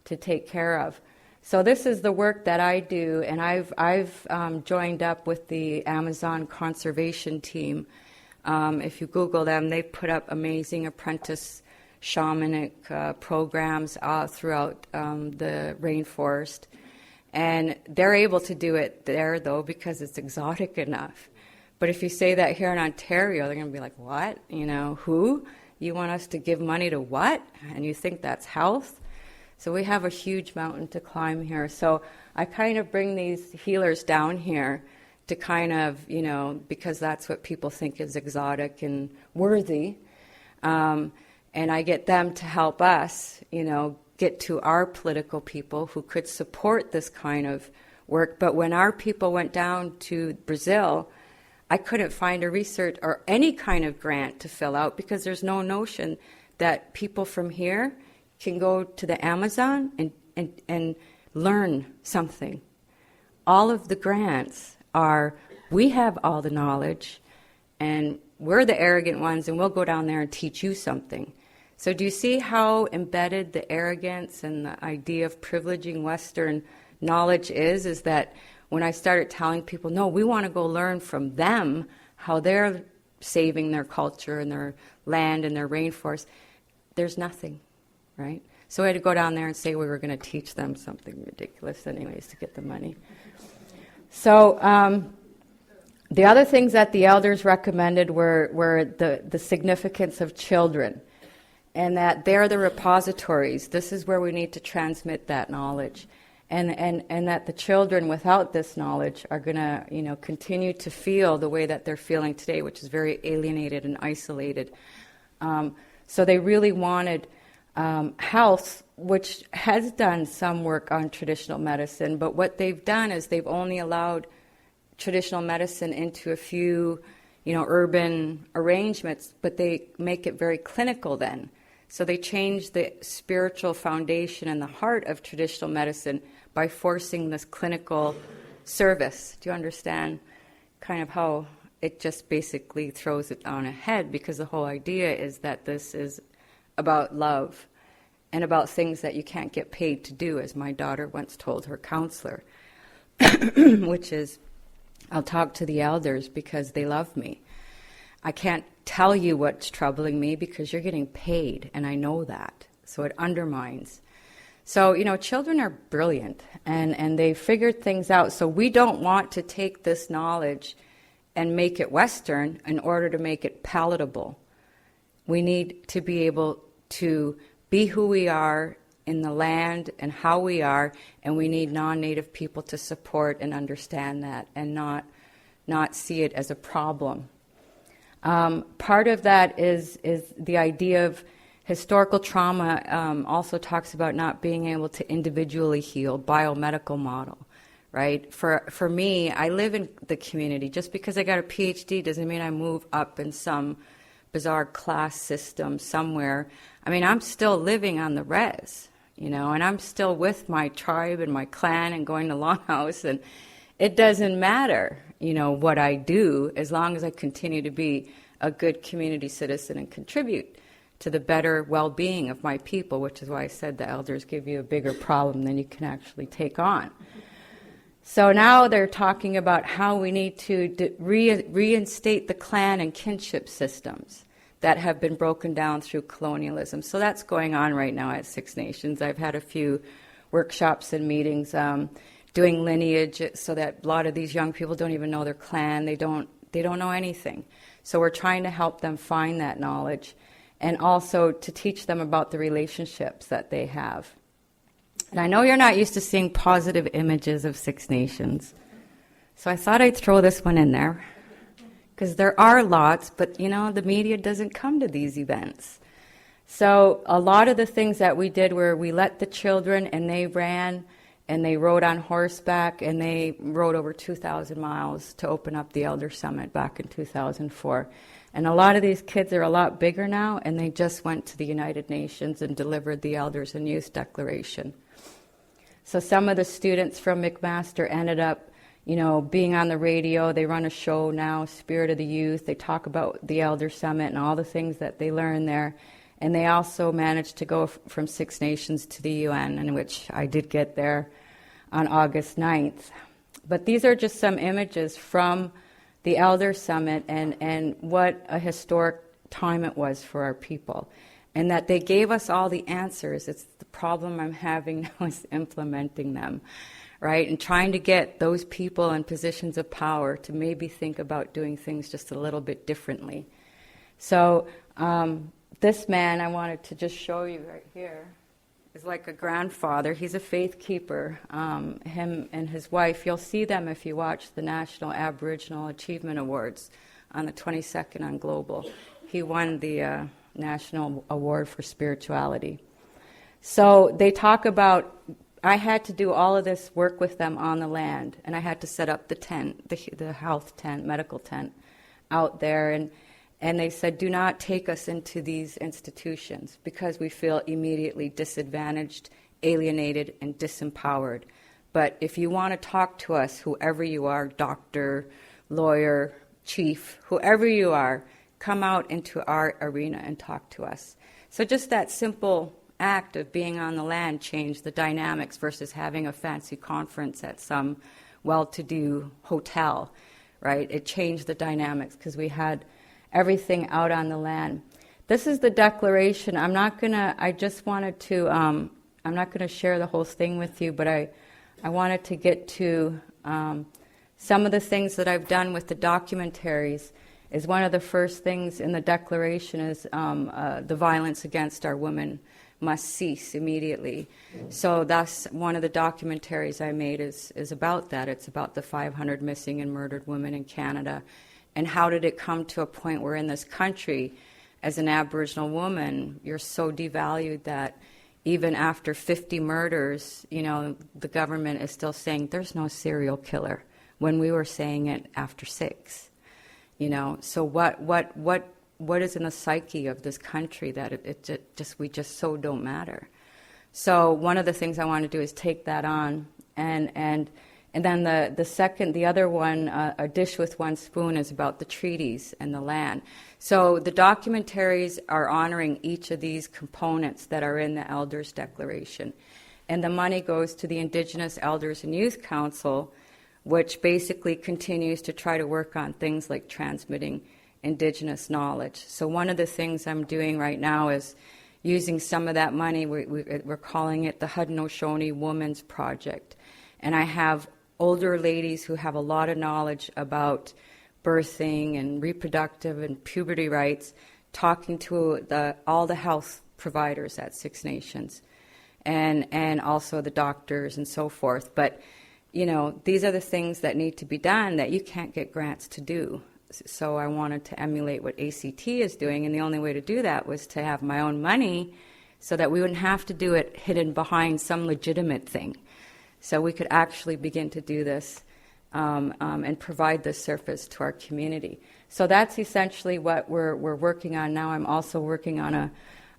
take care of. So this is the work that I do, and I've joined up with the Amazon conservation team. If you Google them, they put up amazing apprentice shamanic programs throughout the rainforest. And they're able to do it there, though, because it's exotic enough. But if you say that here in Ontario, they're going to be like, what? Who? You want us to give money to what? And you think that's health? So we have a huge mountain to climb here. So I kind of bring these healers down here to kind of, because that's what people think is exotic and worthy. And I get them to help us, get to our political people who could support this kind of work. But when our people went down to Brazil, I couldn't find a research or any kind of grant to fill out because there's no notion that people from here can go to the Amazon and learn something. All of the grants are, we have all the knowledge and we're the arrogant ones and we'll go down there and teach you something. So do you see how embedded the arrogance and the idea of privileging Western knowledge is that when I started telling people, no, we want to go learn from them how they're saving their culture and their land and their rainforest, there's nothing, right? So we had to go down there and say we were going to teach them something ridiculous anyways to get the money. So the other things that the elders recommended were the significance of children, and that they're the repositories. This is where we need to transmit that knowledge. And that the children without this knowledge are going to, continue to feel the way that they're feeling today, which is very alienated and isolated. So they really wanted health, which has done some work on traditional medicine, but what they've done is they've only allowed traditional medicine into a few, urban arrangements, but they make it very clinical then. So they change the spiritual foundation and the heart of traditional medicine by forcing this clinical service. Do you understand kind of how it just basically throws it on a head? Because the whole idea is that this is about love and about things that you can't get paid to do, as my daughter once told her counselor, which is, I'll talk to the elders because they love me. I can't tell you what's troubling me because you're getting paid, and I know that. So it undermines. So, children are brilliant, and they figured things out. So we don't want to take this knowledge and make it Western in order to make it palatable. We need to be able to be who we are in the land and how we are, and we need non-native people to support and understand that and not see it as a problem. Part of that is the idea of historical trauma. Also talks about not being able to individually heal, biomedical model, right? For me, I live in the community. Just because I got a PhD doesn't mean I move up in some bizarre class system somewhere. I mean, I'm still living on the res, and I'm still with my tribe and my clan and going to Longhouse, and it doesn't matter, what I do, as long as I continue to be a good community citizen and contribute to the better well-being of my people, which is why I said the elders give you a bigger problem than you can actually take on. So now they're talking about how we need to reinstate the clan and kinship systems that have been broken down through colonialism. So that's going on right now at Six Nations. I've had a few workshops and meetings doing lineage, so that a lot of these young people don't even know their clan. They don't know anything. So we're trying to help them find that knowledge, and also to teach them about the relationships that they have. And I know you're not used to seeing positive images of Six Nations, so I thought I'd throw this one in there, because there are lots, but the media doesn't come to these events. So a lot of the things that we did were we let the children, and they ran, and they rode on horseback, and they rode over 2,000 miles to open up the Elder Summit back in 2004. And a lot of these kids are a lot bigger now, and they just went to the United Nations and delivered the Elders and Youth Declaration. So some of the students from McMaster ended up, being on the radio. They run a show now, Spirit of the Youth. They talk about the Elder Summit and all the things that they learned there. And they also managed to go from Six Nations to the UN, in which I did get there on August 9th. But these are just some images from the Elder Summit and what a historic time it was for our people. And that they gave us all the answers. It's the problem I'm having now is implementing them, right? And trying to get those people in positions of power to maybe think about doing things just a little bit differently. So this man I wanted to just show you right here. is like a grandfather. He's a faith keeper. Him and his wife, you'll see them if you watch the National Aboriginal Achievement Awards on the 22nd on Global. He won the National Award for Spirituality. So they talk about, I had to do all of this work with them on the land, and I had to set up the tent, the health tent, medical tent out there, and they said, do not take us into these institutions because we feel immediately disadvantaged, alienated, and disempowered. But if you want to talk to us, whoever you are, doctor, lawyer, chief, whoever you are, come out into our arena and talk to us. So just that simple act of being on the land changed the dynamics versus having a fancy conference at some well-to-do hotel, right? It changed the dynamics because we had everything out on the land. This is the declaration. I'm not going to share the whole thing with you, but I wanted to get to some of the things that I've done with the documentaries. Is one of the first things in the declaration is the violence against our women must cease immediately. So that's one of the documentaries I made is about that. It's about the 500 missing and murdered women in Canada. And how did it come to a point where in this country, as an Aboriginal woman, you're so devalued that even after 50 murders, the government is still saying there's no serial killer when we were saying it after 6. So what is in the psyche of this country that we just so don't matter? So one of the things I want to do is take that on, and then the other one, A Dish with One Spoon, is about the treaties and the land. So the documentaries are honoring each of these components that are in the Elders Declaration, and the money goes to the Indigenous Elders and Youth Council, which basically continues to try to work on things like transmitting Indigenous knowledge. So one of the things I'm doing right now is using some of that money. We're calling it the Haudenosaunee Women's Project. And I have older ladies who have a lot of knowledge about birthing and reproductive and puberty rights, talking to all the health providers at Six Nations and also the doctors and so forth. But, these are the things that need to be done that you can't get grants to do. So I wanted to emulate what ACT is doing, and the only way to do that was to have my own money so that we wouldn't have to do it hidden behind some legitimate thing. So we could actually begin to do this and provide this service to our community. So that's essentially what we're working on now. I'm also working on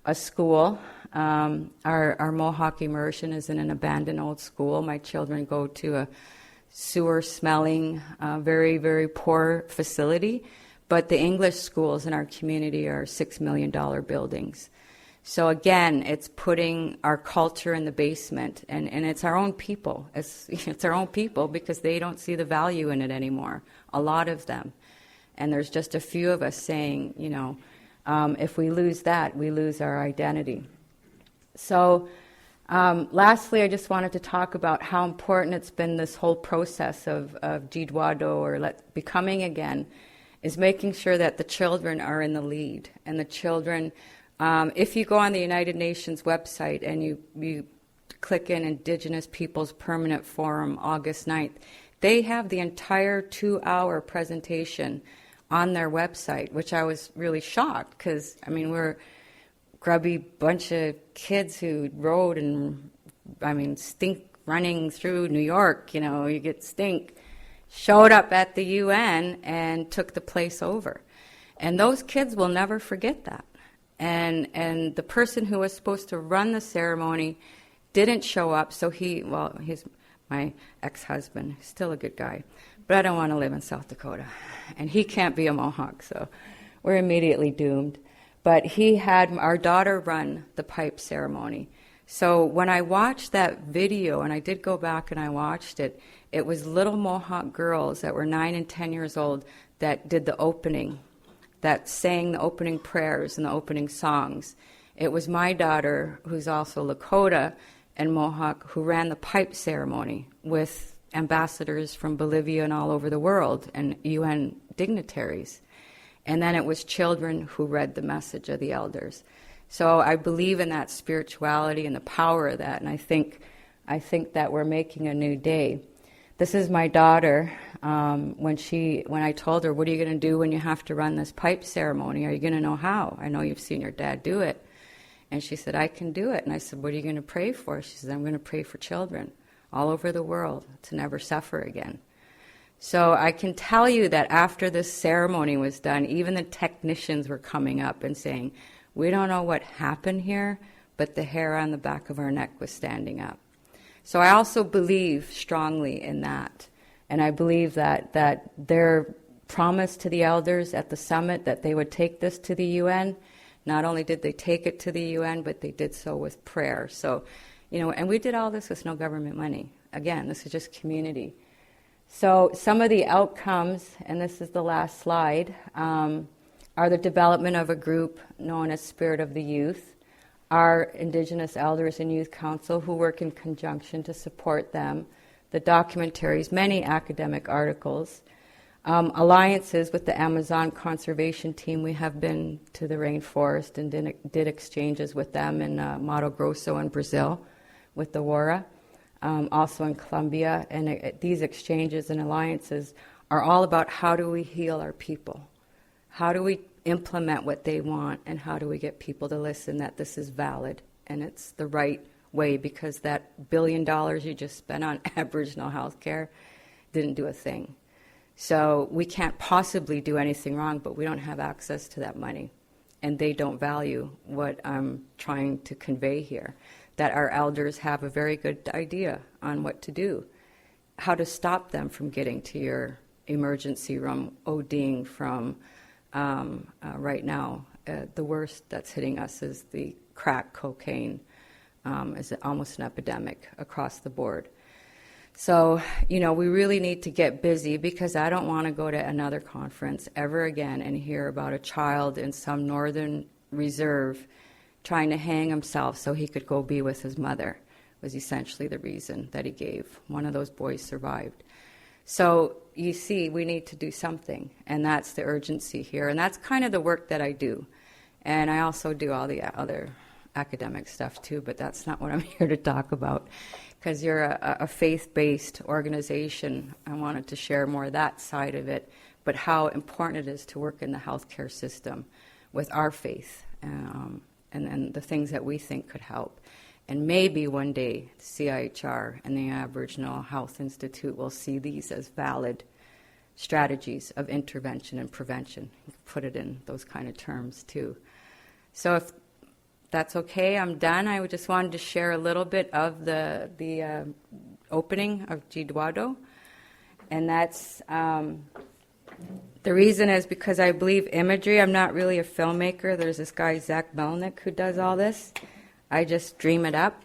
a school. Our Mohawk immersion is in an abandoned old school. My children go to a sewer-smelling, very, very poor facility. But the English schools in our community are $6 million buildings. So again, it's putting our culture in the basement, and it's our own people. It's our own people because they don't see the value in it anymore, a lot of them. And there's just a few of us saying, if we lose that, we lose our identity. So lastly, I just wanted to talk about how important it's been, this whole process of Jidwa or becoming again, is making sure that the children are in the lead. And the children, if you go on the United Nations website and you click in Indigenous Peoples Permanent Forum, August 9th, they have the entire 2-hour presentation on their website, which I was really shocked because, we're grubby bunch of kids who rode and, stink running through New York, you get stink, showed up at the UN and took the place over. And those kids will never forget that. And the person who was supposed to run the ceremony didn't show up, so he's my ex-husband, still a good guy, but I don't want to live in South Dakota. And he can't be a Mohawk, so we're immediately doomed. But he had our daughter run the pipe ceremony. So when I watched that video, and I did go back and I watched it, it was little Mohawk girls that were 9 and 10 years old that did the opening, that sang the opening prayers and the opening songs. It was my daughter, who's also Lakota and Mohawk, who ran the pipe ceremony with ambassadors from Bolivia and all over the world and UN dignitaries. And then it was children who read the message of the elders. So I believe in that spirituality and the power of that, and I think that we're making a new day. This is my daughter. When I told her, what are you going to do when you have to run this pipe ceremony? Are you going to know how? I know you've seen your dad do it. And she said, I can do it. And I said, what are you going to pray for? She said, I'm going to pray for children all over the world to never suffer again. So I can tell you that after this ceremony was done, even the technicians were coming up and saying, we don't know what happened here, but the hair on the back of our neck was standing up. So I also believe strongly in that. And I believe that their promise to the elders at the summit that they would take this to the UN, not only did they take it to the UN, but they did so with prayer. So, and we did all this with no government money. Again, this is just community. So some of the outcomes, and this is the last slide, are the development of a group known as Spirit of the Youth, our Indigenous Elders and Youth Council who work in conjunction to support them, the documentaries, many academic articles, alliances with the Amazon conservation team. We have been to the rainforest and did exchanges with them in Mato Grosso in Brazil with the Wara, also in Colombia. And these exchanges and alliances are all about how do we heal our people? How do we implement what they want, and how do we get people to listen that this is valid and it's the right way, because that $1 billion you just spent on Aboriginal health care didn't do a thing. So we can't possibly do anything wrong, but we don't have access to that money. And they don't value what I'm trying to convey here, that our elders have a very good idea on what to do, how to stop them from getting to your emergency room, ODing from right now. The worst that's hitting us is the crack cocaine, is almost an epidemic across the board. So, we really need to get busy, because I don't want to go to another conference ever again and hear about a child in some northern reserve trying to hang himself so he could go be with his mother, was essentially the reason that he gave. One of those boys survived. So, you see, we need to do something, and that's the urgency here. And that's kind of the work that I do. And I also do all the other academic stuff too, but that's not what I'm here to talk about. Because you're a faith-based organization, I wanted to share more of that side of it, but how important it is to work in the healthcare system with our faith and the things that we think could help. And maybe one day the CIHR and the Aboriginal Health Institute will see these as valid strategies of intervention and prevention. You can put it in those kind of terms too. So if that's okay, I'm done. I just wanted to share a little bit of the opening of Jidwa. And that's, the reason is because I believe imagery. I'm not really a filmmaker. There's this guy, Zach Melnick, who does all this. I just dream it up,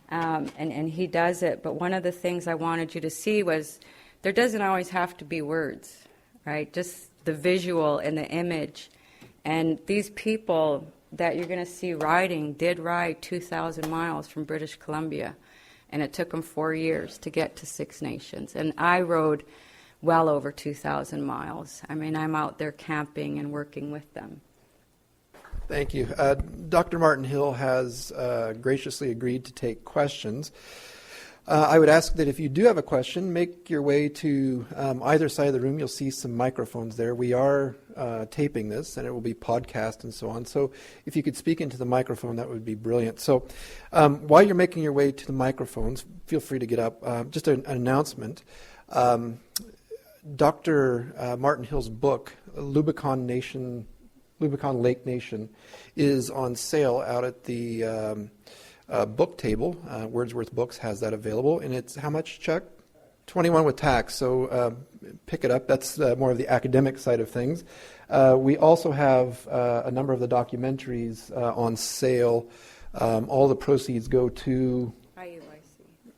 and he does it. But one of the things I wanted you to see was there doesn't always have to be words, right? Just the visual and the image. And these people that you're going to see riding did ride 2,000 miles from British Columbia, and it took them 4 years to get to Six Nations. And I rode well over 2,000 miles. I mean, I'm out there camping and working with them. Thank you. Dr. Martin Hill has graciously agreed to take questions. I would ask that if you do have a question, make your way to either side of the room. You'll see some microphones there. We are taping this, and it will be podcast and so on. So if you could speak into the microphone, that would be brilliant. So while you're making your way to the microphones, feel free to get up. Just an announcement. Dr. Martin Hill's book, Lubicon Lake Nation, is on sale out at the book table. Wordsworth Books has that available, and it's how much, Chuck? $21 with tax. So pick it up. That's more of the academic side of things. We also have a number of the documentaries on sale. All the proceeds go to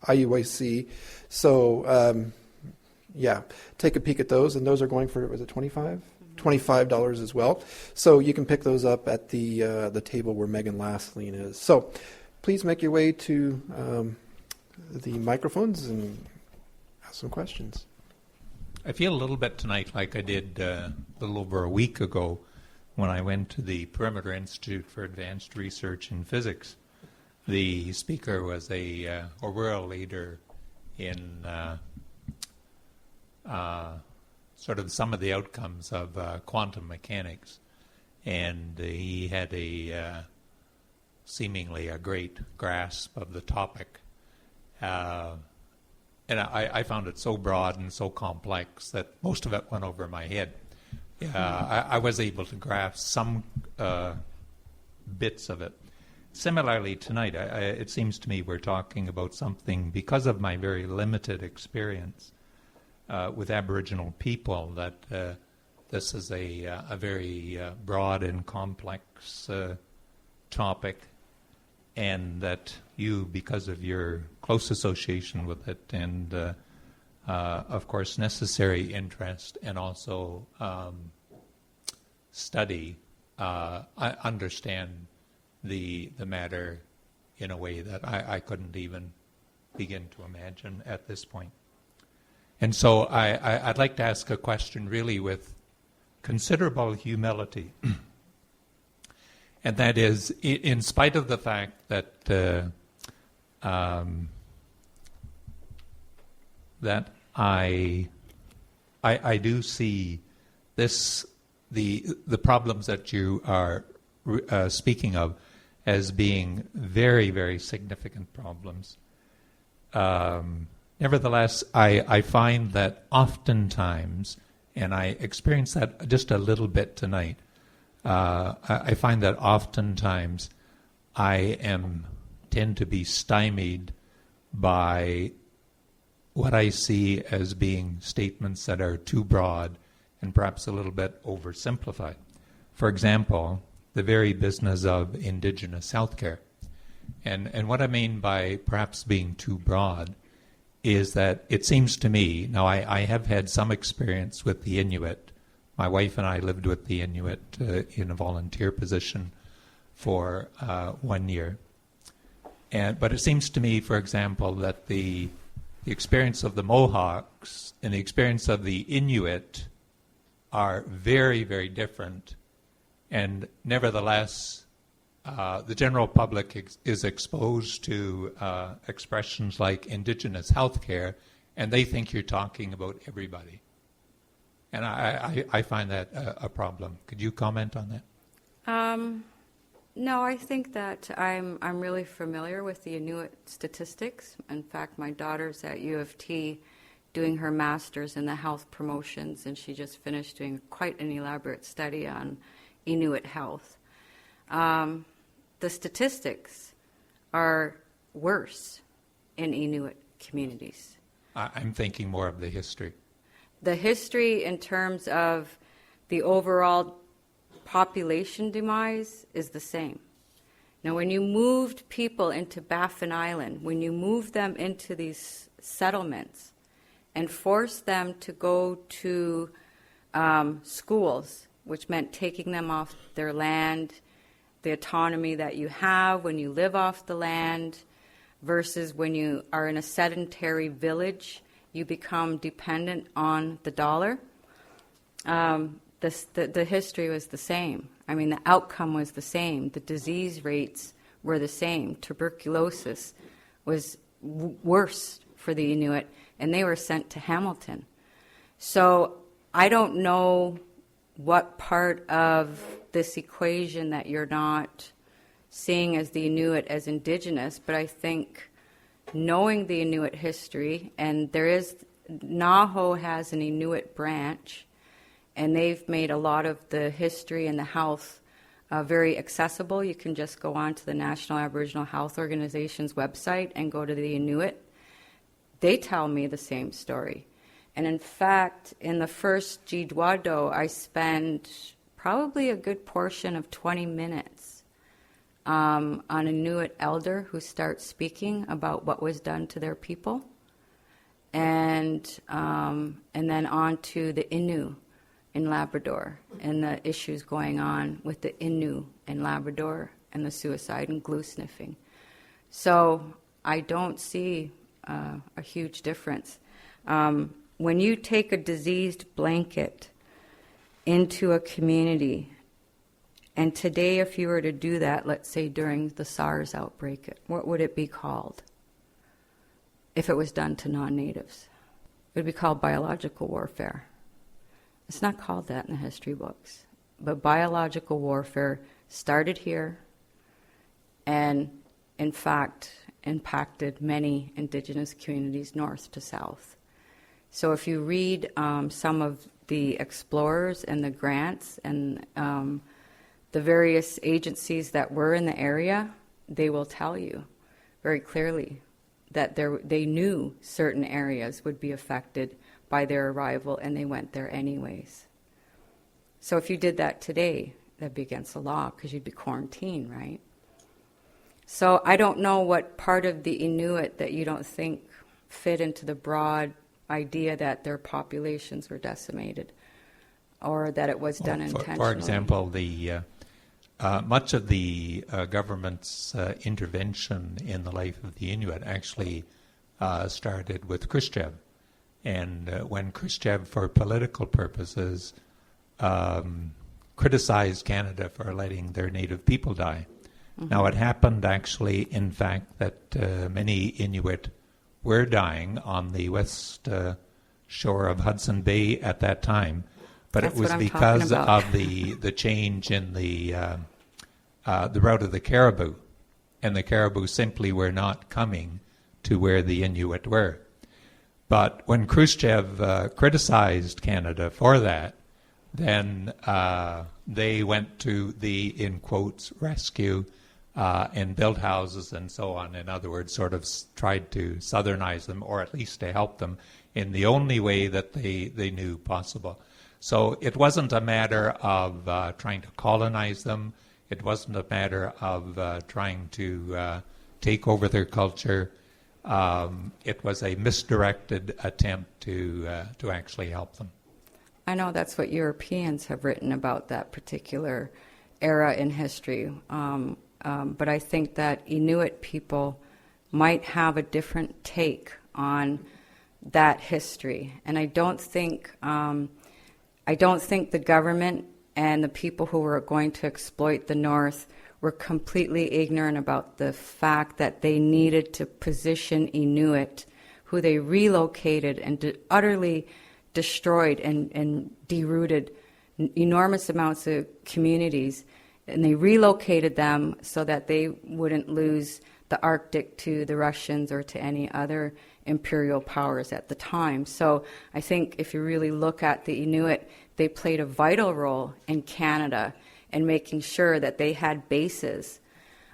IUIC. So yeah, take a peek at those, and those are going for, was it $25? $25 as well. So you can pick those up at the table where Megan Lastleen is. So please make your way to the microphones and ask some questions. I feel a little bit tonight like I did a little over a week ago when I went to the Perimeter Institute for Advanced Research in Physics. The speaker was a world leader in sort of some of the outcomes of quantum mechanics, and he had seemingly a great grasp of the topic. And I found it so broad and so complex that most of it went over my head. I was able to grasp some bits of it. Similarly, tonight, it seems to me we're talking about something, because of my very limited experience with Aboriginal people, that this is a very broad and complex topic, and that you, because of your close association with it and, of course, necessary interest and also study, I understand the matter in a way that I couldn't even begin to imagine at this point. And so I'd like to ask a question really with considerable humility. And that is, in spite of the fact that that I do see the problems that you are speaking of as being very, very significant problems. Nevertheless, I find that oftentimes, and I experienced that just a little bit tonight, I find that oftentimes I tend to be stymied by what I see as being statements that are too broad and perhaps a little bit oversimplified. For example, the very business of Indigenous healthcare. And what I mean by perhaps being too broad is that it seems to me, now I have had some experience with the Inuit. My wife and I lived with the Inuit in a volunteer position for 1 year. But it seems to me, for example, that the experience of the Mohawks and the experience of the Inuit are very, very different. And nevertheless, the general public is exposed to expressions like Indigenous healthcare, and they think you're talking about everybody. And I find that a problem. Could you comment on that? No, I think that I'm really familiar with the Inuit statistics. In fact, my daughter's at U of T doing her master's in the health promotions, and she just finished doing quite an elaborate study on Inuit health. The statistics are worse in Inuit communities. I'm thinking more of the history. The history in terms of the overall population demise is the same. Now, when you moved people into Baffin Island, when you moved them into these settlements and forced them to go to schools, which meant taking them off their land, the autonomy that you have when you live off the land versus when you are in a sedentary village, you become dependent on the dollar. The history was the same. I mean, the outcome was the same. The disease rates were the same. Tuberculosis was worse for the Inuit, and they were sent to Hamilton. So I don't know what part of this equation that you're not seeing as the Inuit as Indigenous, but I think knowing the Inuit history, and Naho has an Inuit branch, and they've made a lot of the history and the health very accessible. You can just go on to the National Aboriginal Health Organization's website and go to the Inuit. They tell me the same story. And in fact, in the first Jidwa, I spent probably a good portion of 20 minutes on an Inuit elder who starts speaking about what was done to their people, and then on to the Innu in Labrador and the issues going on with the Innu in Labrador and the suicide and glue sniffing. So I don't see a huge difference. When you take a diseased blanket into a community And today, if you were to do that, let's say during the SARS outbreak, what would it be called if it was done to non-natives? It would be called biological warfare. It's not called that in the history books. But biological warfare started here and, in fact, impacted many indigenous communities north to south. So if you read some of the explorers and the grants and the various agencies that were in the area, they will tell you very clearly that they knew certain areas would be affected by their arrival, and they went there anyways. So if you did that today, that'd be against the law because you'd be quarantined, right? So I don't know what part of the Inuit that you don't think fit into the broad idea that their populations were decimated or that it was done intentionally. For example, much of the government's intervention in the life of the Inuit actually started with Khrushchev. And when Khrushchev, for political purposes, criticized Canada for letting their native people die. Mm-hmm. Now, it happened actually, in fact, that many Inuit were dying on the west shore of Hudson Bay at that time, but That's it was because of the change in the route of the caribou, and the caribou simply were not coming to where the Inuit were. But when Khrushchev criticized Canada for that, then they went to the, in quotes, rescue and build houses and so on. In other words, sort of tried to southernize them, or at least to help them in the only way that they knew possible. So it wasn't a matter of trying to colonize them. It wasn't a matter of trying to take over their culture. It was a misdirected attempt to actually help them. I know that's what Europeans have written about that particular era in history. But I think that Inuit people might have a different take on that history. And I don't think the government and the people who were going to exploit the North were completely ignorant about the fact that they needed to position Inuit, who they relocated and utterly destroyed and derooted enormous amounts of communities, and they relocated them so that they wouldn't lose the Arctic to the Russians or to any other imperial powers at the time. So I think if you really look at the Inuit, they played a vital role in Canada in making sure that they had bases.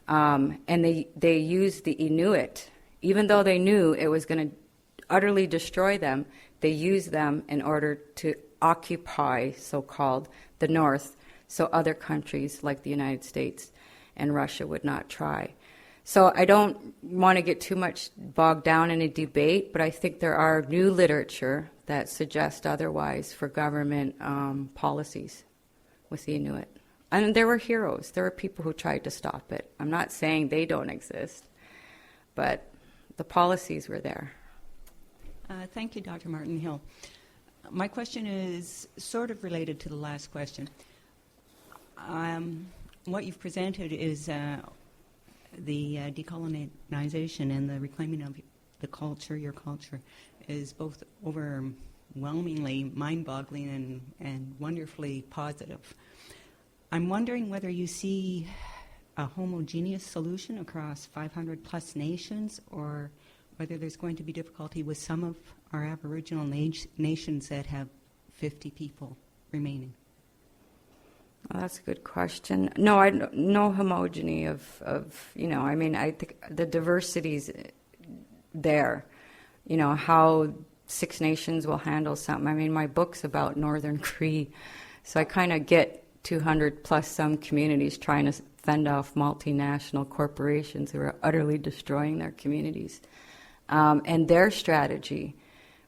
And they used the Inuit, even though they knew it was going to utterly destroy them, they used them in order to occupy, so-called, the North, so other countries like the United States and Russia would not try. So I don't want to get too much bogged down in a debate, but I think there are new literature that suggests otherwise for government policies with the Inuit. And there were heroes. There were people who tried to stop it. I'm not saying they don't exist, but the policies were there. Thank you, Dr. Martin Hill. My question is sort of related to the last question. What you've presented is the decolonization and the reclaiming of the culture, your culture, is both overwhelmingly mind-boggling and wonderfully positive. I'm wondering whether you see a homogeneous solution across 500 plus nations, or whether there's going to be difficulty with some of our Aboriginal nations that have 50 people remaining. Well, that's a good question. No, no homogeny of I think the diversity's there. How Six Nations will handle something. I mean, my book's about Northern Cree, so I kind of get 200 plus some communities trying to fend off multinational corporations who are utterly destroying their communities. And their strategy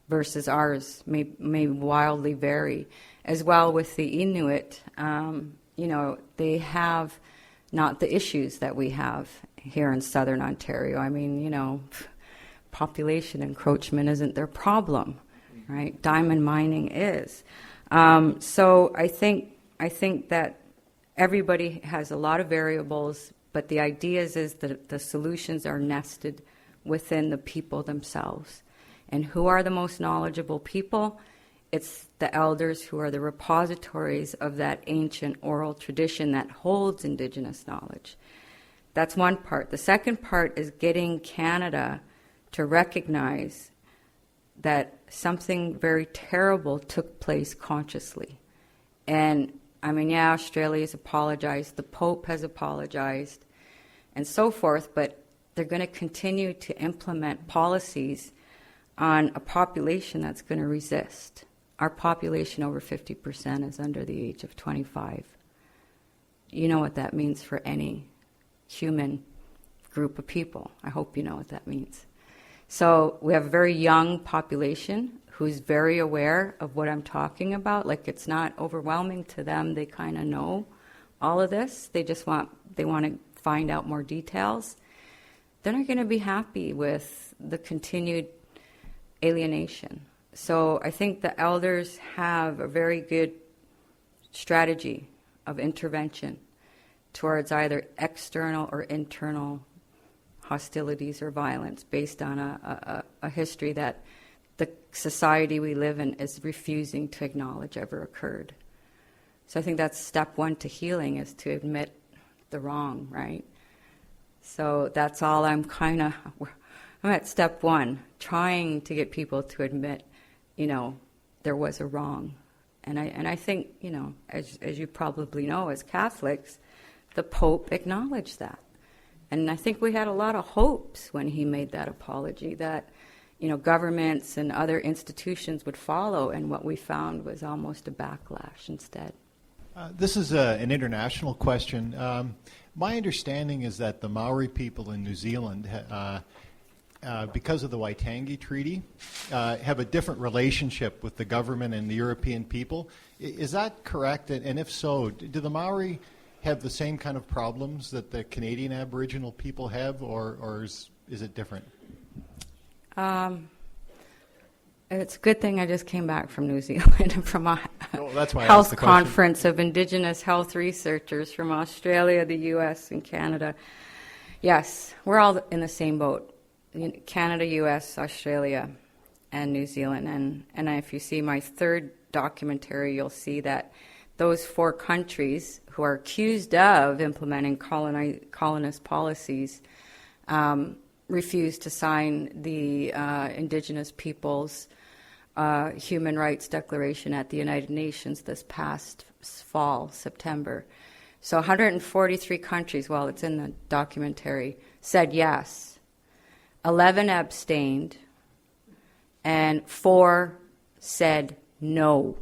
versus ours may wildly vary. As well with the Inuit, they have not the issues that we have here in southern Ontario. I mean, population encroachment isn't their problem, right? Diamond mining is. So I think that everybody has a lot of variables, but the idea is that the solutions are nested within the people themselves. And who are the most knowledgeable people? It's the elders who are the repositories of that ancient oral tradition that holds Indigenous knowledge. That's one part. The second part is getting Canada to recognize that something very terrible took place consciously. And, I mean, yeah, Australia's apologized, the Pope has apologized, and so forth, but they're going to continue to implement policies on a population that's going to resist. Our population, over 50%, is under the age of 25. You know what that means for any human group of people. I hope you know what that means. So we have a very young population who's very aware of what I'm talking about. Like, it's not overwhelming to them. They kind of know all of this. They want to find out more details. They're not going to be happy with the continued alienation. So I think the elders have a very good strategy of intervention towards either external or internal hostilities or violence based on a history that the society we live in is refusing to acknowledge ever occurred. So I think that's step one to healing, is to admit the wrong, right? So that's all I'm at step one, trying to get people to admit, there was a wrong. And I think, as you probably know, as Catholics, the Pope acknowledged that. And I think we had a lot of hopes when he made that apology that, governments and other institutions would follow, and what we found was almost a backlash instead. This is an international question. My understanding is that the Maori people in New Zealand, because of the Waitangi Treaty, have a different relationship with the government and the European people. Is that correct? And if so, do the Maori have the same kind of problems that the Canadian Aboriginal people have, or is it different? It's a good thing I just came back from New Zealand from a that's why health conference of Indigenous health researchers from Australia, the U.S., and Canada. Yes, we're all in the same boat. Canada, U.S., Australia, and New Zealand. And if you see my third documentary, you'll see that those 4 countries who are accused of implementing colonist policies refused to sign the Indigenous Peoples Human Rights Declaration at the United Nations this past fall, September. So 143 countries, well, it's in the documentary, said yes. 11 abstained, and 4 said no.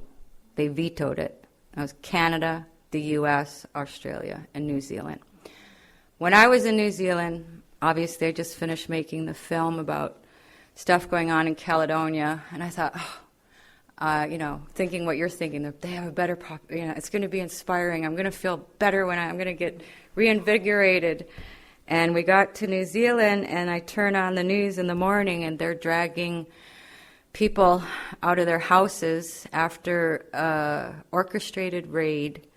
They vetoed it. That was Canada, the U.S., Australia, and New Zealand. When I was in New Zealand, obviously I just finished making the film about stuff going on in Caledonia, and I thought, thinking what you're thinking, that they have a better, it's going to be inspiring. I'm going to feel better when I'm going to get reinvigorated. And we got to New Zealand, and I turn on the news in the morning, and they're dragging people out of their houses after an orchestrated raid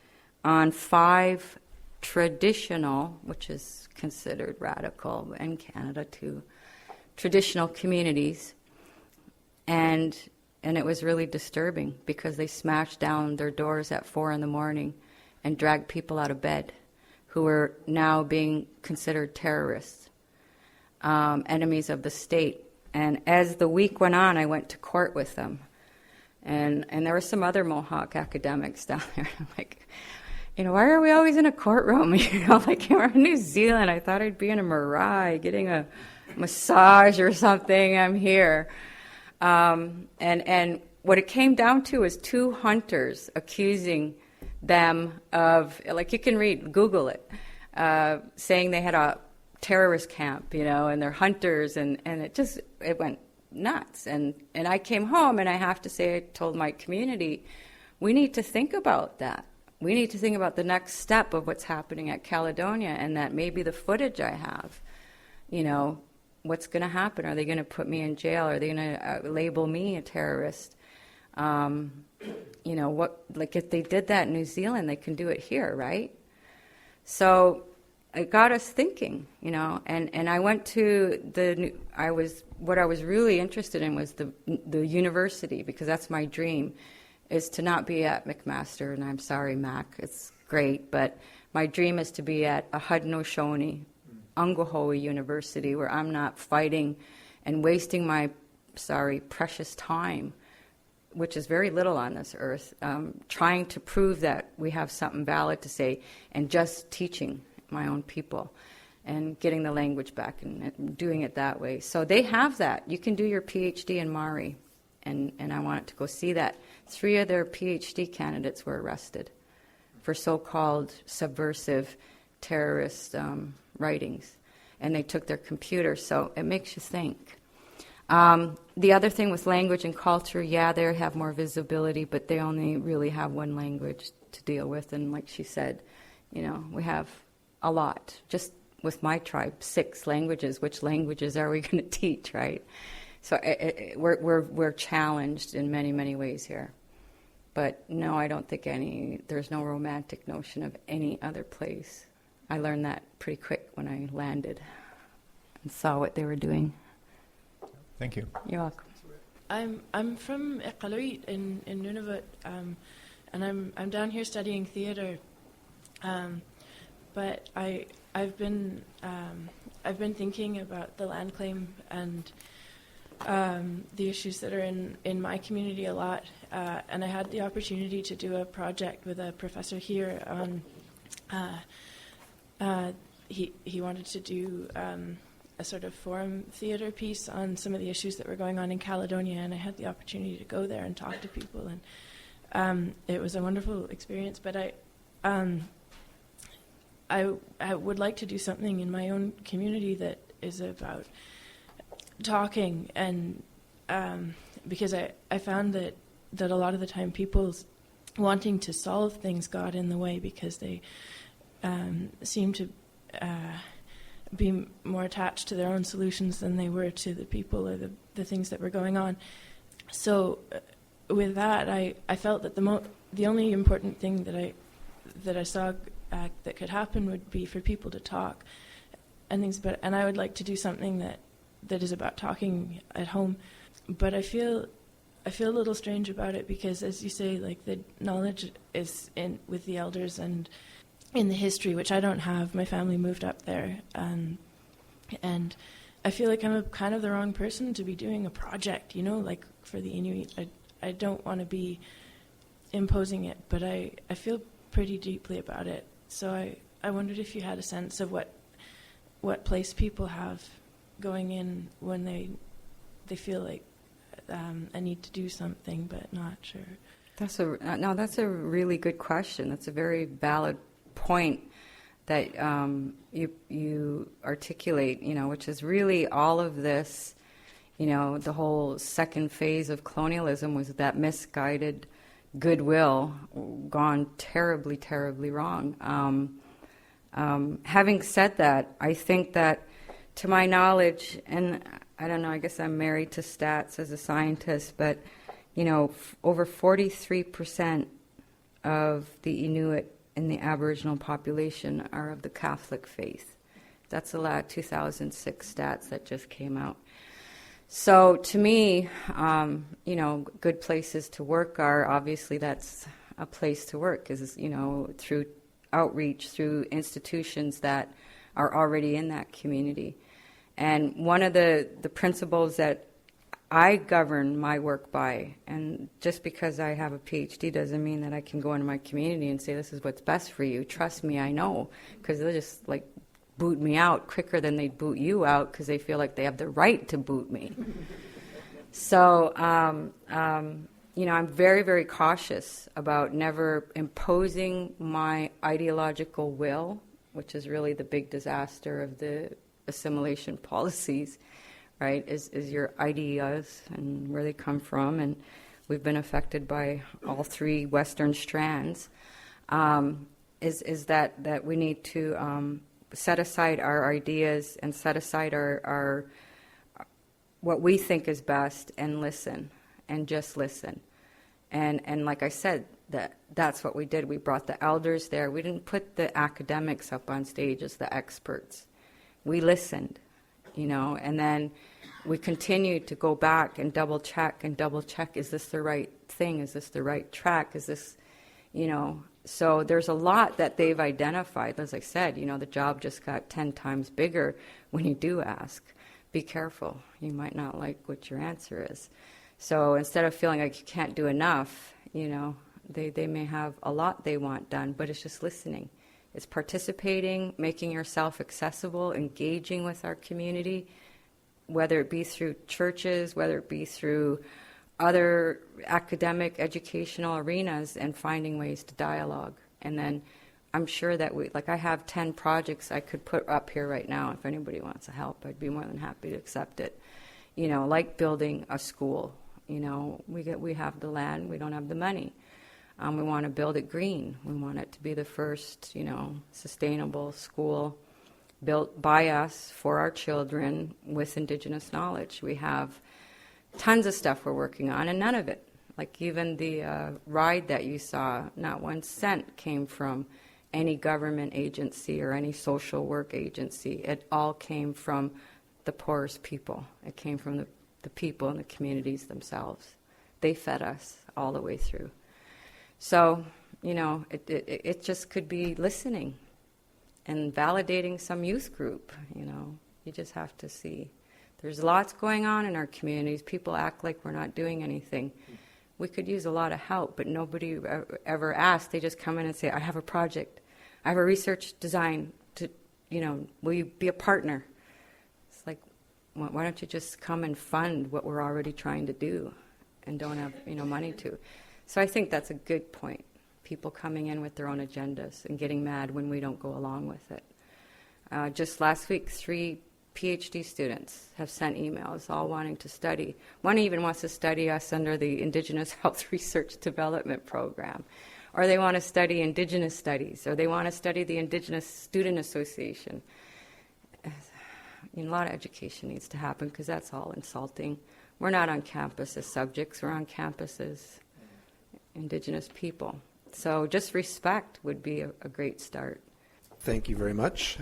on 5 traditional, which is considered radical in Canada too, traditional communities. And it was really disturbing because they smashed down their doors at 4 a.m. and dragged people out of bed who were now being considered terrorists, enemies of the state. And as the week went on, I went to court with them. And there were some other Mohawk academics down there. I'm like, why are we always in a courtroom? We're in New Zealand. I thought I'd be in a marae getting a massage or something. I'm here. And what it came down to was 2 hunters accusing them of, you can Google it, saying they had a terrorist camp, and they're hunters, and it went nuts. And I came home, and I have to say, I told my community, we need to think about that. We need to think about the next step of what's happening at Caledonia, and that maybe the footage I have, what's going to happen? Are they going to put me in jail? Are they going to label me a terrorist? If they did that in New Zealand, they can do it here, right? So it got us thinking, and I went to what I was really interested in was the university, because that's my dream, is to not be at McMaster, and I'm sorry, Mac, it's great, but my dream is to be at a Haudenosaunee, Ungahoe University, where I'm not fighting and wasting my, precious time, which is very little on this earth, trying to prove that we have something valid to say, and just teaching my own people and getting the language back and doing it that way. So they have that. You can do your PhD in Maori, and I wanted to go see that. 3 of their PhD candidates were arrested for so-called subversive terrorist writings, and they took their computers, so it makes you think. The other thing with language and culture, they have more visibility, but they only really have one language to deal with, and like she said, we have a lot. Just with my tribe, 6 languages. Which languages are we going to teach, right? So we're challenged in many, many ways here. But no, I don't think there's no romantic notion of any other place. I learned that pretty quick when I landed and saw what they were doing. Thank you. You're welcome. I'm from Iqaluit in Nunavut, and I'm down here studying theater. But I've been thinking about the land claim and the issues that are in my community a lot, and I had the opportunity to do a project with a professor here on. He wanted to do a sort of forum theater piece on some of the issues that were going on in Caledonia, and I had the opportunity to go there and talk to people, and it was a wonderful experience. But I would like to do something in my own community that is about talking, and because I found that a lot of the time people's wanting to solve things got in the way, because they seem to be more attached to their own solutions than they were to the people or the things that were going on. So with that, I felt that the only important thing that I saw that could happen would be for people to talk and things. And I would like to do something that is about talking at home. But I feel a little strange about it, because, as you say, like, the knowledge is with the elders and in the history, which I don't have. My family moved up there, and I feel like I'm kind of the wrong person to be doing a project, like for the Inuit. I don't want to be imposing it, but I feel pretty deeply about it. So I wondered if you had a sense of what place people have going in when they feel like I need to do something but not sure. That's a really good question. That's a very valid point that you articulate, which is really all of this, the whole second phase of colonialism was that misguided goodwill gone terribly, terribly wrong. Having said that, I think that, to my knowledge, and I don't know, I guess I'm married to stats as a scientist, but, over 43% of the Inuit in the Aboriginal population are of the Catholic faith. That's a lot, 2006 stats that just came out. So to me, good places to work are, obviously that's a place to work, is, through outreach, through institutions that are already in that community. And one of the principles that I govern my work by, and just because I have a PhD doesn't mean that I can go into my community and say, this is what's best for you. Trust me, I know, because they'll just boot me out quicker than they'd boot you out, because they feel like they have the right to boot me. So, I'm very, very cautious about never imposing my ideological will, which is really the big disaster of the assimilation policies, right, is your ideas and where they come from. And we've been affected by all 3 Western strands, is that we need to set aside our ideas and set aside our what we think is best and listen, and just listen. And like I said, That's what we did. We brought the elders there. We didn't put the academics up on stage as the experts. We listened, and then we continued to go back and double check, is this the right thing? Is this the right track? Is this, so there's a lot that they've identified. As I said, the job just got 10 times bigger when you do ask. Be careful. You might not like what your answer is. So instead of feeling like you can't do enough, they may have a lot they want done, but it's just listening. It's participating, making yourself accessible, engaging with our community, whether it be through churches, whether it be through other academic, educational arenas, and finding ways to dialogue. And then I'm sure that I have 10 projects I could put up here right now. If anybody wants to help, I'd be more than happy to accept it. Like building a school. We have the land, we don't have the money. We want to build it green. We want it to be the first, sustainable school built by us for our children with Indigenous knowledge. We have tons of stuff we're working on, and none of it, like even the ride that you saw, not 1 cent came from any government agency or any social work agency. It all came from the poorest people. It came from the people in the communities themselves. They fed us all the way through. So, it just could be listening and validating some youth group, You just have to see. There's lots going on in our communities. People act like we're not doing anything. We could use a lot of help, but nobody ever asks. They just come in and say, I have a project. I have a research design to, will you be a partner? It's like, why don't you just come and fund what we're already trying to do and don't have, money to? So I think that's a good point. People coming in with their own agendas and getting mad when we don't go along with it. Just last week, 3 PhD students have sent emails all wanting to study. One even wants to study us under the Indigenous Health Research Development Program. Or they want to study Indigenous studies. Or they want to study the Indigenous Student Association. A lot of education needs to happen because that's all insulting. We're not on campus as subjects. We're on campus as Indigenous people. So just respect would be a great start. Thank you very much.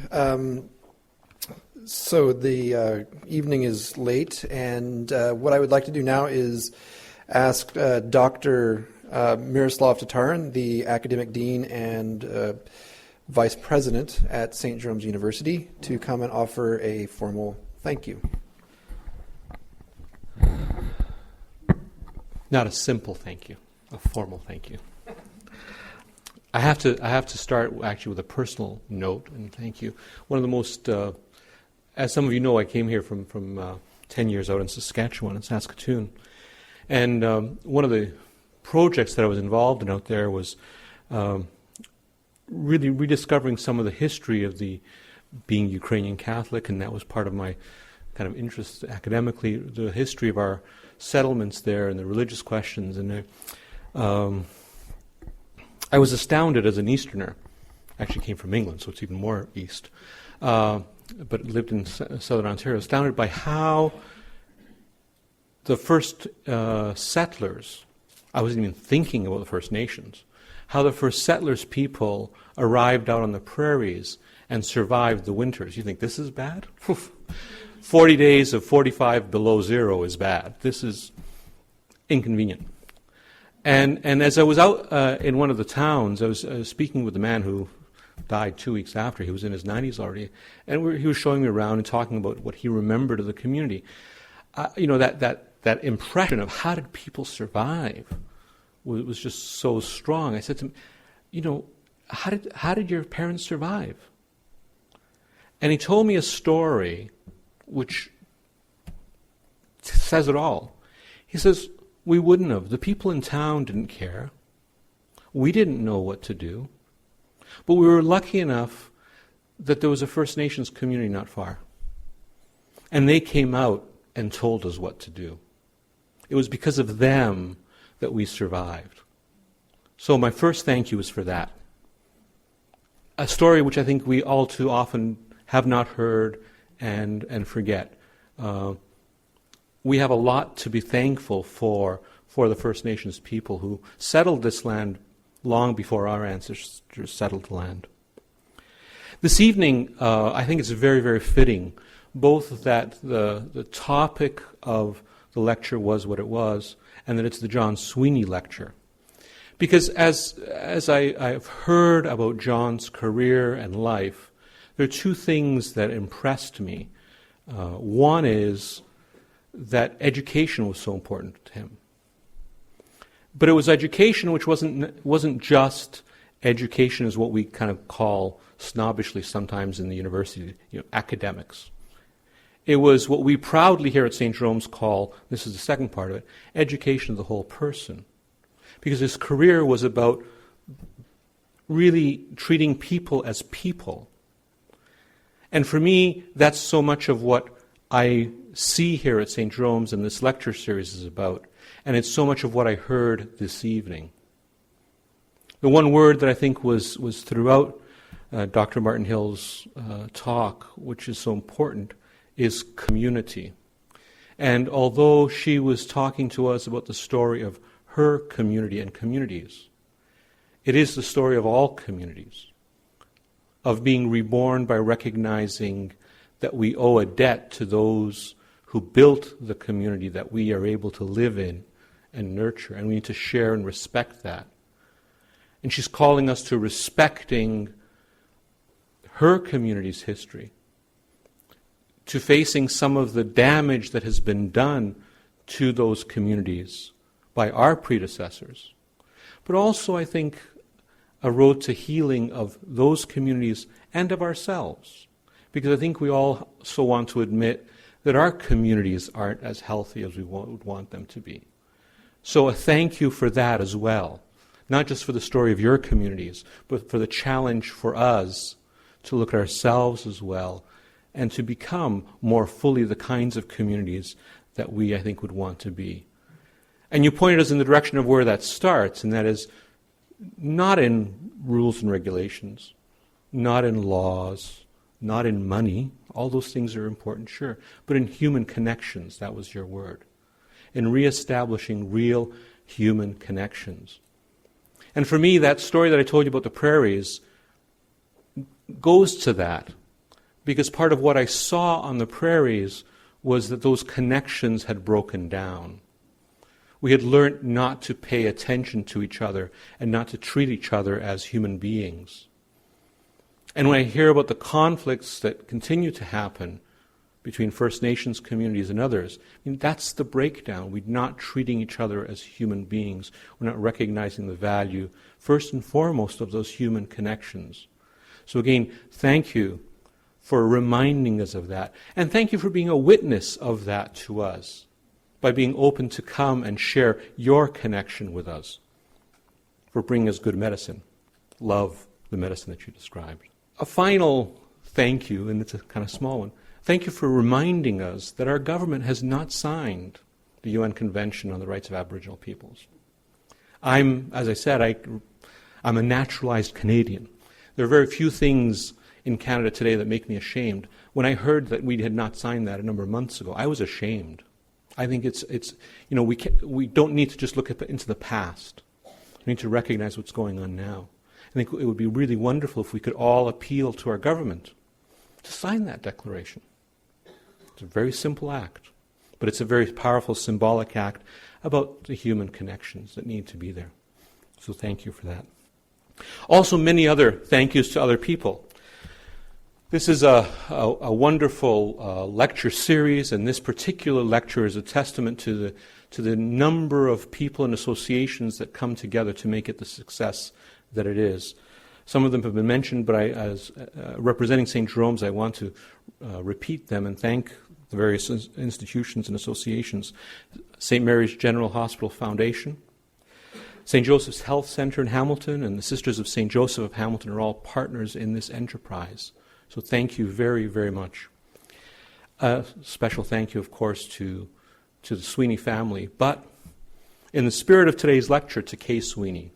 So the evening is late, and what I would like to do now is ask Dr. Miroslav Tatarin, the academic dean and vice president at St. Jerome's University, to come and offer a formal thank you. Not a simple thank you, a formal thank you. I have to start actually with a personal note and thank you. One of the most, as some of you know, I came here from 10 years out in Saskatchewan, in Saskatoon, and one of the projects that I was involved in out there was really rediscovering some of the history of the being Ukrainian Catholic, and that was part of my kind of interest academically, the history of our settlements there and the religious questions. And I was astounded as an Easterner. I actually came from England, so it's even more east, but lived in southern Ontario, astounded by how the first settlers, I wasn't even thinking about the First Nations, how the first settlers people arrived out on the prairies and survived the winters. You think this is bad? 40 days of 45 below zero is bad. This is inconvenient. And as I was out in one of the towns, I was speaking with a man who died 2 weeks after. He was in his 90s already. And he was showing me around and talking about what he remembered of the community. That impression of how did people survive was just so strong. I said to him, how did your parents survive? And he told me a story which says it all. He says, we wouldn't have. The people in town didn't care. We didn't know what to do. But we were lucky enough that there was a First Nations community not far. And they came out and told us what to do. It was because of them that we survived. So my first thank you is for that. A story which I think we all too often have not heard and forget. We have a lot to be thankful for the First Nations people who settled this land long before our ancestors settled the land. This evening, I think it's very, very fitting, both that the topic of the lecture was what it was, and that it's the John Sweeney lecture. Because as I've heard about John's career and life, there are two things that impressed me. One is that education was so important to him. But it was education which wasn't just education as what we kind of call snobbishly sometimes in the university, academics. It was what we proudly here at St. Jerome's call, this is the second part of it, education of the whole person. Because his career was about really treating people as people. And for me, that's so much of what I see here at St. Jerome's and this lecture series is about. And it's so much of what I heard this evening. The one word that I think was throughout Dr. Martin Hill's talk, which is so important, is community. And although she was talking to us about the story of her community and communities, it is the story of all communities, of being reborn by recognizing that we owe a debt to those who built the community that we are able to live in and nurture, and we need to share and respect that. And she's calling us to respecting her community's history, to facing some of the damage that has been done to those communities by our predecessors, but also, I think, a road to healing of those communities and of ourselves, because I think we all so want to admit that our communities aren't as healthy as we would want them to be. So a thank you for that as well, not just for the story of your communities, but for the challenge for us to look at ourselves as well and to become more fully the kinds of communities that we, I think, would want to be. And you pointed us in the direction of where that starts, and that is not in rules and regulations, not in laws, not in money. All those things are important, sure, but in human connections, that was your word. In reestablishing real human connections. And for me, that story that I told you about the prairies goes to that, because part of what I saw on the prairies was that those connections had broken down. We had learned not to pay attention to each other and not to treat each other as human beings. And when I hear about the conflicts that continue to happen between First Nations communities and others, that's the breakdown. We're not treating each other as human beings. We're not recognizing the value, first and foremost, of those human connections. So again, thank you for reminding us of that. And thank you for being a witness of that to us, by being open to come and share your connection with us, for bringing us good medicine. Love the medicine that you described. A final thank you, and it's a kind of small one. Thank you for reminding us that our government has not signed the UN Convention on the Rights of Aboriginal Peoples. As I said, I'm a naturalized Canadian. There are very few things in Canada today that make me ashamed. When I heard that we had not signed that a number of months ago, I was ashamed. I think we don't need to just look into the past. We need to recognize what's going on now. I think it would be really wonderful if we could all appeal to our government to sign that declaration. It's a very simple act, but it's a very powerful symbolic act about the human connections that need to be there. So thank you for that. Also, many other thank yous to other people. This is a wonderful lecture series, and this particular lecture is a testament to the number of people and associations that come together to make it the success that it is. Some of them have been mentioned, but as representing St. Jerome's, I want to repeat them and thank the various institutions and associations. St. Mary's General Hospital Foundation, St. Joseph's Health Center in Hamilton, and the Sisters of St. Joseph of Hamilton are all partners in this enterprise. So thank you very, very much. A special thank you, of course, to the Sweeney family, but in the spirit of today's lecture, to Kay Sweeney,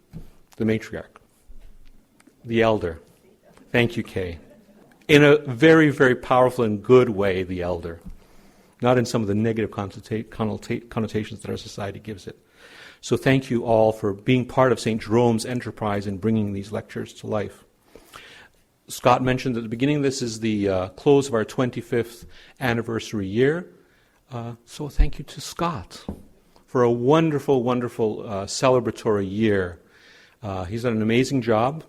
the matriarch, the elder. Thank you, Kay. In a very, very powerful and good way, the elder. Not in some of the negative connotations that our society gives it. So thank you all for being part of St. Jerome's enterprise in bringing these lectures to life. Scott mentioned at the beginning this is the close of our 25th anniversary year. So thank you to Scott for a wonderful, wonderful celebratory year. He's done an amazing job.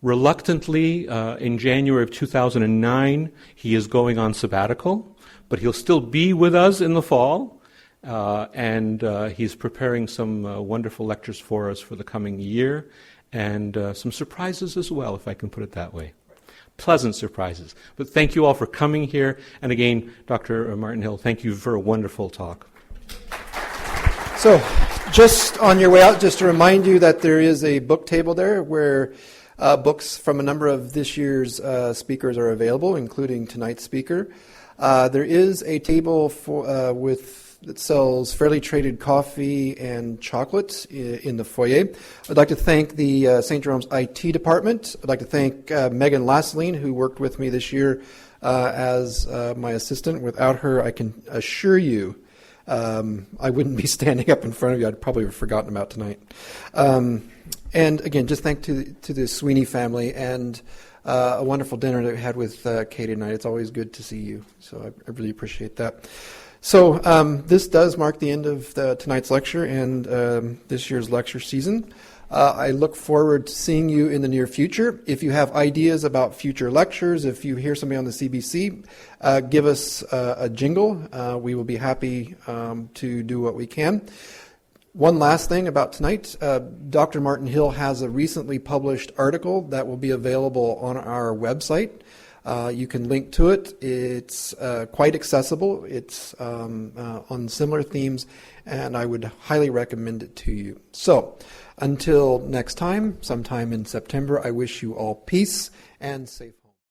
Reluctantly, in January of 2009, he is going on sabbatical, but he'll still be with us in the fall, and he's preparing some wonderful lectures for us for the coming year, and some surprises as well, if I can put it that way. Pleasant surprises. But thank you all for coming here, and again, Dr. Martin Hill, thank you for a wonderful talk. So, just on your way out, just to remind you that there is a book table there where books from a number of this year's speakers are available, including tonight's speaker. There is a table that sells fairly traded coffee and chocolate in the foyer. I'd like to thank the St. Jerome's IT department. I'd like to thank Megan Lasseline, who worked with me this year as my assistant. Without her, I can assure you I wouldn't be standing up in front of you. I'd probably have forgotten about tonight. And again, just thank to the Sweeney family and a wonderful dinner that we had with Katie tonight. It's always good to see you, so I really appreciate that. So this does mark the end of tonight's lecture and this year's lecture season. I look forward to seeing you in the near future. If you have ideas about future lectures, if you hear somebody on the CBC, give us a jingle. We will be happy to do what we can. One last thing about tonight, Dr. Martin Hill has a recently published article that will be available on our website. You can link to it. It's quite accessible. It's on similar themes, and I would highly recommend it to you. So, until next time, sometime in September, I wish you all peace and safe.